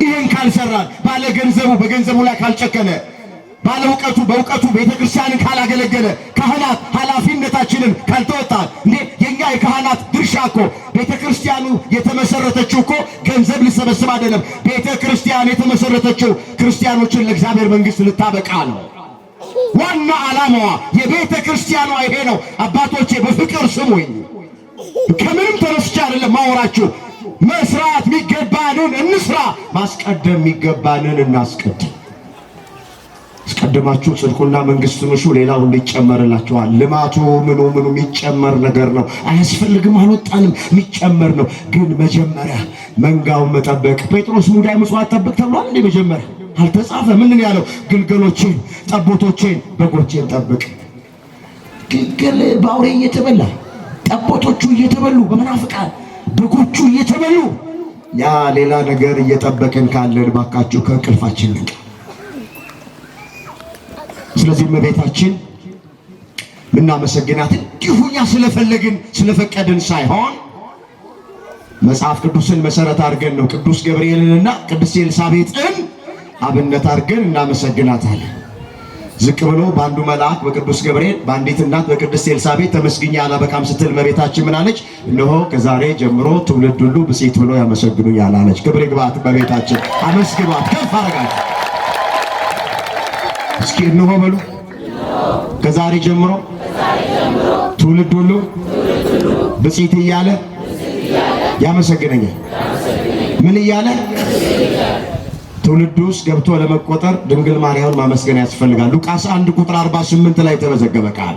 ይሄን ካልሰራን፣ ባለገንዘቡ በገንዘቡ ላይ ካልጨከነ፣ ባለ እውቀቱ በእውቀቱ ቤተክርስቲያንን ካላገለገለ፣ ካህናት ኃላፊነታችንን ካልተወጣን እንዴ የኛ የካህናት ድርሻ እኮ ቤተክርስቲያኑ የተመሰረተችው እኮ ገንዘብ ሊሰበስብ አይደለም። ቤተክርስቲያን የተመሰረተችው ክርስቲያኖችን ለእግዚአብሔር መንግስት ልታበቃ ነው። ዋና ዓላማዋ የቤተክርስቲያኗ ይሄ ነው። አባቶቼ በፍቅር ስሙኝ። ከምንም ተነስቼ አይደለም ማወራችሁ። መስራት የሚገባንን እንስራ፣ ማስቀደም የሚገባንን እናስቀድም። አስቀድማችሁ ጽድቁና መንግስቱን እሹ፣ ሌላው ሁሉ ይጨመርላችኋል። ልማቱ ምኑ የሚጨመር ነገር ነው። አያስፈልግም አልወጣንም፣ የሚጨመር ነው። ግን መጀመሪያ መንጋውን መጠበቅ። ጴጥሮስ ሙዳይ ምጽዋት ጠብቅ ተብሏል እንዴ? መጀመሪያ አልተጻፈ? ምን ያለው? ግልገሎቼን፣ ጠቦቶቼን፣ በጎቼን ጠብቅ። ግልገል በአውሬ እየተበላ ጠቦቶቹ እየተበሉ በመናፍቃን በጎቹ እየተበሉ ያ ሌላ ነገር እየጠበቅን ካለን ባካችሁ ከእንቅልፋችን ንቃ። ስለዚህ እመቤታችን ምናመሰግናት እንዲሁኛ ስለፈለግን ስለፈቀድን ሳይሆን መጽሐፍ ቅዱስን መሰረት አድርገን ነው። ቅዱስ ገብርኤልንና ቅድስት ኤልሳቤጥን አብነት አድርገን እናመሰግናታለን። ዝቅ ብሎ በአንዱ መልአክ በቅዱስ ገብርኤል በአንዲት እናት በቅድስት ኤልሳቤጥ ተመስግኛ አላበቃም ስትል እመቤታችን ምን አለች? እነሆ ከዛሬ ጀምሮ ትውልድ ሁሉ ብፅዕት ብሎ ያመሰግኑኛል አለች። ክብር ይግባት እመቤታችን። አመስግኗት፣ ከፍ አድርጋችሁ እስኪ እነሆ በሉ። ከዛሬ ጀምሮ ትውልድ ሁሉ ብፅዕት እያለ ያመሰግነኛል። ምን እያለ? ትውልድ ውስጥ ገብቶ ለመቆጠር ድንግል ማርያምን ማመስገን ያስፈልጋል። ሉቃስ 1 ቁጥር 48 ላይ ተመዘገበ ቃል።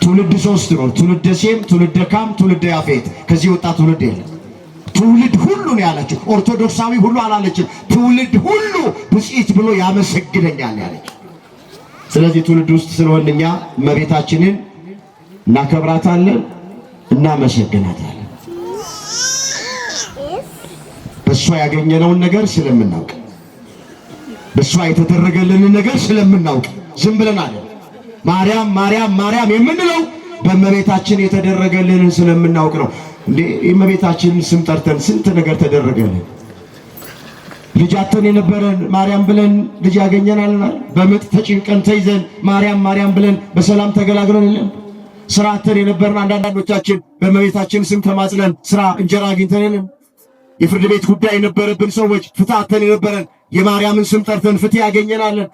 ትውልድ 3 ነው። ትውልደ ሴም፣ ትውልደ ካም፣ ትውልደ ያፌት። ከዚህ ወጣ ትውልድ የለም። ትውልድ ሁሉ ነው ያለችው። ኦርቶዶክሳዊ ሁሉ አላለችም። ትውልድ ሁሉ ብፅዕት ብሎ ያመሰግነኛል ያለች። ስለዚህ ትውልድ ውስጥ ስለሆነ እኛ እመቤታችንን እናከብራታለን፣ እናመሰግናታለን። በእሷ ያገኘነውን ነገር ስለምናውቅ፣ በእሷ የተደረገልንን ነገር ስለምናውቅ ዝም ብለን አይደል ማርያም ማርያም ማርያም የምንለው በእመቤታችን የተደረገልንን ስለምናውቅ ነው። እንዴ የእመቤታችንን ስም ጠርተን ስንት ነገር ተደረገልን። ልጅ አጥተን የነበረን ማርያም ብለን ልጅ ያገኘናል። በምጥ ተጭንቀን ተይዘን ማርያም ማርያም ብለን በሰላም ተገላግለን የለም። ስራ አጥተን የነበረን አንዳንዶቻችን በእመቤታችን ስም ተማጽነን ስራ እንጀራ አግኝተን የለም። የፍርድ ቤት ጉዳይ የነበረብን ሰዎች ፍትህ አጥተን የነበረን የማርያምን ስም ጠርተን ፍትህ ያገኘናለን።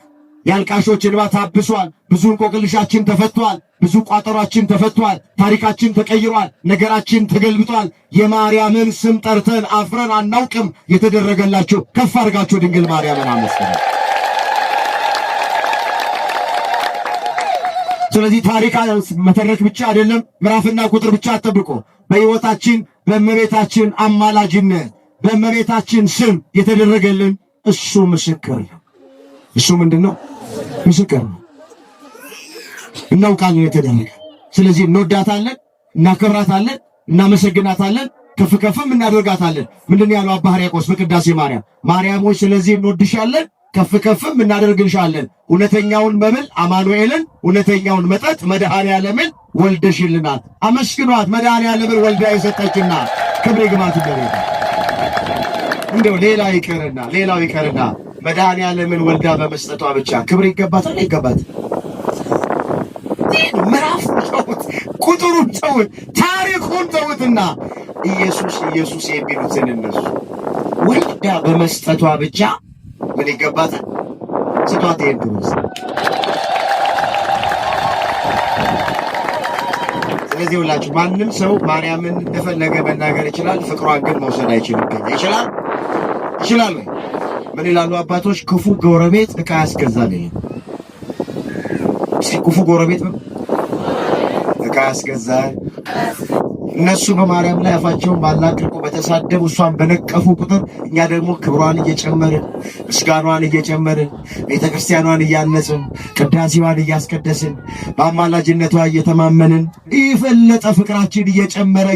የአልቃሾች እንባ ታብሷል። ብዙ እንቆቅልሻችን ተፈቷል። ብዙ ቋጠሯችን ተፈቷል። ታሪካችን ተቀይሯል። ነገራችን ተገልብጧል። የማርያምን ስም ጠርተን አፍረን አናውቅም። የተደረገላችሁ ከፍ አድርጋችሁ ድንግል ማርያምን አመስግኑ። ስለዚህ ታሪክ መተረክ ብቻ አይደለም፣ ምዕራፍና ቁጥር ብቻ አትጠብቁ። በሕይወታችን በእመቤታችን አማላጅነት በእመቤታችን ስም የተደረገልን እሱ ምስክር ነው። እሱ ምንድነው? ምስክር ነው። እናውቃለን የተደረገ። ስለዚህ እንወዳታለን፣ እናከብራታለን፣ እናመሰግናታለን፣ ከፍ ከፍም እናደርጋታለን። ምንድነው ያለው አባ ሕርያቆስ በቅዳሴ ማርያም? ማርያም ሆይ ስለዚህ እንወድሻለን፣ ከፍ ከፍም እናደርግልሻለን። እውነተኛውን መብል አማኑኤልን፣ እውነተኛውን መጠጥ መድኃኔዓለምን ወልደሽልናል። አመስግኗት። መድኃኒዓለምን ወልዳ የሰጠችና ክብር ይግባት ይደረግ። እንደው ሌላው ይቀርና መድኃኒዓለምን ወልዳ በመስጠቷ ብቻ ክብር ይገባታል አይገባትም? ምዕራፍ ተውት፣ ቁጥሩን ተውት፣ ታሪኩን ተውትና ኢየሱስ የሚሉትን እነሱ ወልዳ በመስጠቷ ብቻ ምን ይገባታል? ስጧት ይሄን ክብር። ስለዚህ ሁላችሁ ማንም ሰው ማርያምን እንደፈለገ መናገር ይችላል፣ ፍቅሯን ግን መውሰድ አይችልም። ይችላል ወይ? ምን ይላሉ አባቶች? ክፉ ጎረቤት ዕቃ ያስገዛል። ክፉ ጎረቤት ዕቃ ያስገዛል። እነሱ በማርያም ላይ አፋቸውን ባላቀቁ በተሳደቡ እሷን በነቀፉ ቁጥር እኛ ደግሞ ክብሯን እየጨመርን ምስጋኗን እየጨመርን ቤተክርስቲያኗን እያነጽን ቅዳሴዋን እያስቀደስን በአማላጅነቷ እየተማመንን የፈለጠ ፍቅራችን እየጨመረ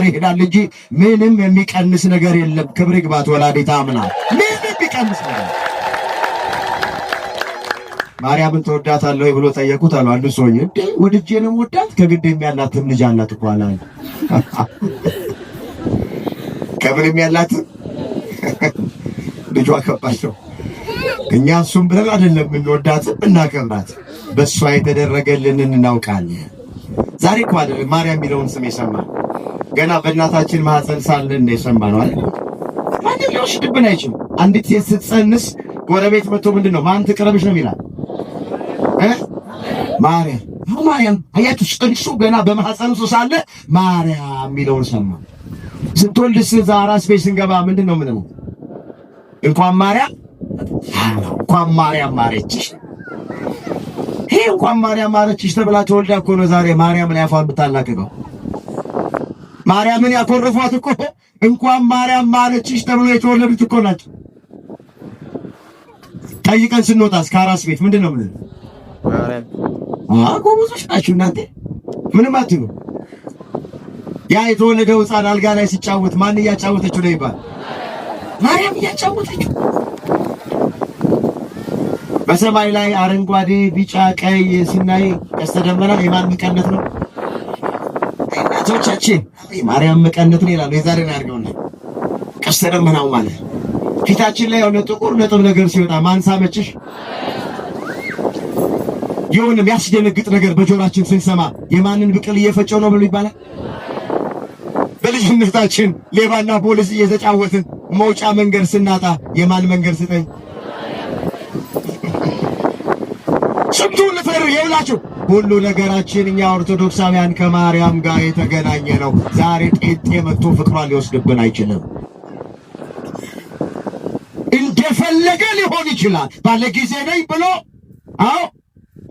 ይሄዳል እንጂ ምንም የሚቀንስ ነገር የለም። ክብር ይግባት ወላዲተ አምላክ። ምንም የሚቀንስ ነገር ማርያምን ተወዳታለህ ወይ ብሎ ጠየቁት አሉ። አንዱ ሰውዬ እንዴ ወድጄ ነው ወዳት ከግድም ያላትም ልጅ አላት እኮ አለ። ከምንም ያላት ልጇ ከባድ ነው። እኛ እሱም ብለን አይደለም እንወዳት እናከብራት፣ በሷ የተደረገልንን እናውቃለን። ዛሬ እኮ አይደለም ማርያም የሚለውን ስም የሰማን ገና በእናታችን ማህፀን ሳለን ነው የሰማነው አይደል? ማንም ሊወስድብን አይችልም። አንዲት ሴት ስትጸንስ ጎረቤት መጥቶ ምንድነው ማን ትቀረብሽ ነው ይላል። ማርያም አያቱ ጽንሱ ገና በማህፀኑ ሳለ ማርያም የሚለውን ሰማ። ስትወልድስ አራስ ቤት ስንገባ ምንድነው ምንም እንኳን ማርያም ማረችሽ። ይሄ እንኳን ማርያም ማረችሽ ተብላ ተወልዳ እኮ ነው ዛሬ ማርያምን ያፋን ብታላቅቀው። ማርያምን ያኮረፏት እኮ እንኳን ማርያም ማረችሽ ተብሎ የተወለዱት እኮ ናቸው። ጠይቀን ስንወጣስ ከአራስ ቤት ምንድነው ምን ጎበዞች ናችሁ እናንተ ምንም አትሉ። ያ የተወለደው ሕፃን አልጋ ላይ ሲጫወት ማን እያጫወተችው ነው ይባል? ማርያም እያጫወተችው። በሰማይ ላይ አረንጓዴ፣ ቢጫ፣ ቀይ ሲናይ ቀስተ ደመና የማን መቀነት ነው? እናቶቻችን ማርያም መቀነት ነው ይላሉ። የዛሬ ነው ያርገውና ቀስተ ደመናው ማለት ፊታችን ላይ የሆነ ጥቁር ነጥብ ነገር ሲወጣ ማን ሳመችሽ? የሆነ የሚያስደነግጥ ነገር በጆሮአችን ስንሰማ የማንን ብቅል እየፈጨው ነው ብሎ ይባላል። በልጅነታችን ሌባና ፖሊስ እየተጫወትን መውጫ መንገድ ስናጣ የማን መንገድ ስጠኝ? ስንቱን ልፈር የውላችሁ ሁሉ ነገራችን እኛ ኦርቶዶክሳውያን ከማርያም ጋር የተገናኘ ነው። ዛሬ ጤጤ መጥቶ ፍቅሯን ሊወስድብን አይችልም። እንደፈለገ ሊሆን ይችላል። ባለ ጊዜ ነኝ ብሎ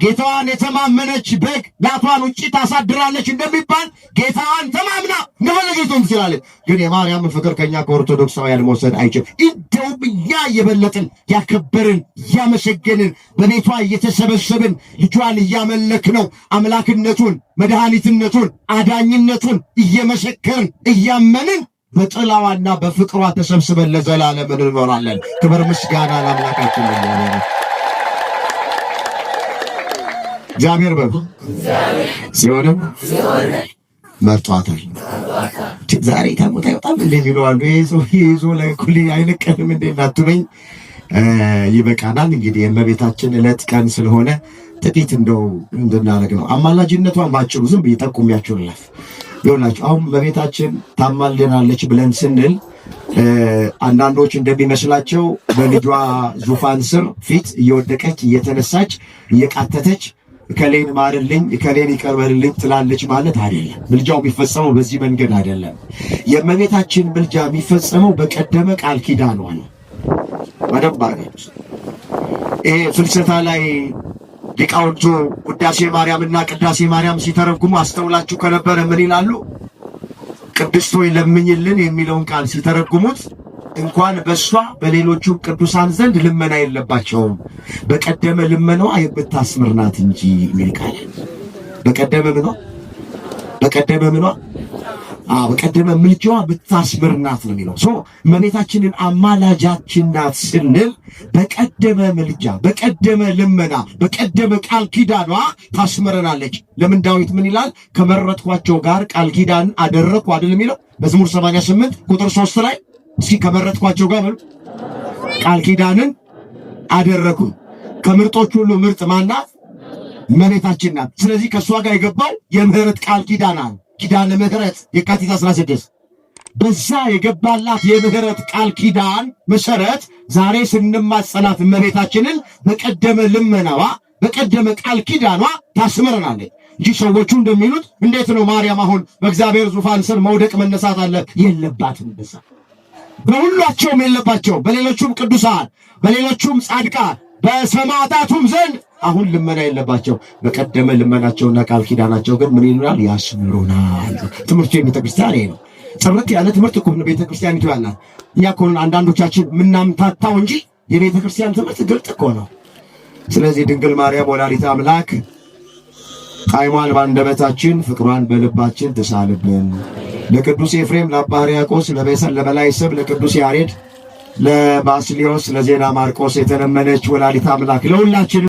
ጌታዋን የተማመነች በግ ላቷን ውጪ ታሳድራለች እንደሚባል ጌታዋን ተማምና እንደፈለገች ትችላለች። ግን የማርያምን ፍቅር ከኛ ከኦርቶዶክሳውያን መውሰድ አይችልም። እንደውም እኛ እየበለጥን ያከበርን እያመሰገንን በቤቷ እየተሰበሰብን ልጇን እያመለክ ነው አምላክነቱን፣ መድኃኒትነቱን፣ አዳኝነቱን እየመሰከርን እያመንን በጥላዋና በፍቅሯ ተሰብስበን ለዘላለም እንኖራለን። ክብር ምስጋና ለአምላካችን ነው። እግዚአብሔር ሲሆንም መርጧታል። ዛሬ ታሞታ በጣም እንደሚለዋሉ ይዞ ለኩሊ አይነቀንም እንደናቱኝ ይበቃናል። እንግዲህ የእመቤታችን ዕለት ቀን ስለሆነ ጥቂት እንደው እንድናረግ ነው። አማላጅነቷን ባጭሩ ዝም ብዬ ጠቁሚያችሁላችሁ ይሆናችሁ። አሁን እመቤታችን ታማልደናለች ብለን ስንል አንዳንዶች እንደሚመስላቸው በልጇ ዙፋን ስር ፊት እየወደቀች እየተነሳች እየቃተተች ከሌን ማርልኝ ከሌን ይቀርበልልኝ ትላለች ማለት አይደለም። ምልጃው የሚፈጸመው በዚህ መንገድ አይደለም። የእመቤታችን ምልጃ የሚፈጸመው በቀደመ ቃል ኪዳኗ ነው። በደንብ አድርጋችሁ ይሄ ፍልሰታ ላይ ሊቃውንቱ ውዳሴ ማርያምና ቅዳሴ ማርያም ሲተረጉሙ አስተውላችሁ ከነበረ ምን ይላሉ? ቅድስት ሆይ ለምኝልን የሚለውን ቃል ሲተረጉሙት እንኳን በሷ በሌሎቹ ቅዱሳን ዘንድ ልመና የለባቸውም፣ በቀደመ ልመናዋ የምታስምር ናት እንጂ የሚል ቃል። በቀደመ ምኗ በቀደመ ምልጃዋ ብታስምርናት ነው የሚለው። እመቤታችንን አማላጃችን ናት ስንል በቀደመ ምልጃ፣ በቀደመ ልመና፣ በቀደመ ቃል ኪዳኗ ታስምረናለች። ለምን ዳዊት ምን ይላል? ከመረጥኳቸው ጋር ቃል ኪዳን አደረግኩ አይደል የሚለው መዝሙር 88 ቁጥር 3 ላይ። እስኪ ከመረጥኳቸው ጋር ቃል ኪዳንን አደረግኩ። ከምርጦች ሁሉ ምርጥ ማናት? እመቤታችን ናት። ስለዚህ ከእሷ ጋር የገባው የምህረት ቃል ኪዳን አለ። ኪዳነ ምህረት የካቲት 16 በዛ የገባላት የምህረት ቃል ኪዳን መሰረት ዛሬ ስንማጸናት እመቤታችንን በቀደመ ልመናዋ በቀደመ ቃል ኪዳኗ ታስምረናለች እንጂ ሰዎቹ እንደሚሉት እንዴት ነው ማርያም አሁን በእግዚአብሔር ዙፋን ስር መውደቅ መነሳት አለ? የለባትም። በዛ በሁላቸውም የለባቸው። በሌሎቹም ቅዱሳን፣ በሌሎቹም ጻድቃን፣ በሰማዕታቱም ዘንድ አሁን ልመና የለባቸው። በቀደመ ልመናቸውና ቃል ኪዳናቸው ግን ምን ይሉናል? ያስምሩናል። ትምህርቱ የቤተክርስቲያን ይሄ ነው። ጥርት ያለ ትምህርት እኮ ነው ቤተክርስቲያኒቱ ያላት። እኛ እኮ አንዳንዶቻችን ምናምታታው እንጂ የቤተክርስቲያን ትምህርት ግልጥ እኮ ነው። ስለዚህ ድንግል ማርያም ወላዲተ አምላክ ጣዕሟን በአንደበታችን ፍቅሯን በልባችን ትሳልብን። ለቅዱስ ኤፍሬም፣ ለአባ ሕርያቆስ፣ ለበላይ ሰብ፣ ለቅዱስ ያሬድ፣ ለባስልዮስ፣ ለዜና ማርቆስ የተለመነች ወላዲተ አምላክ ለሁላችን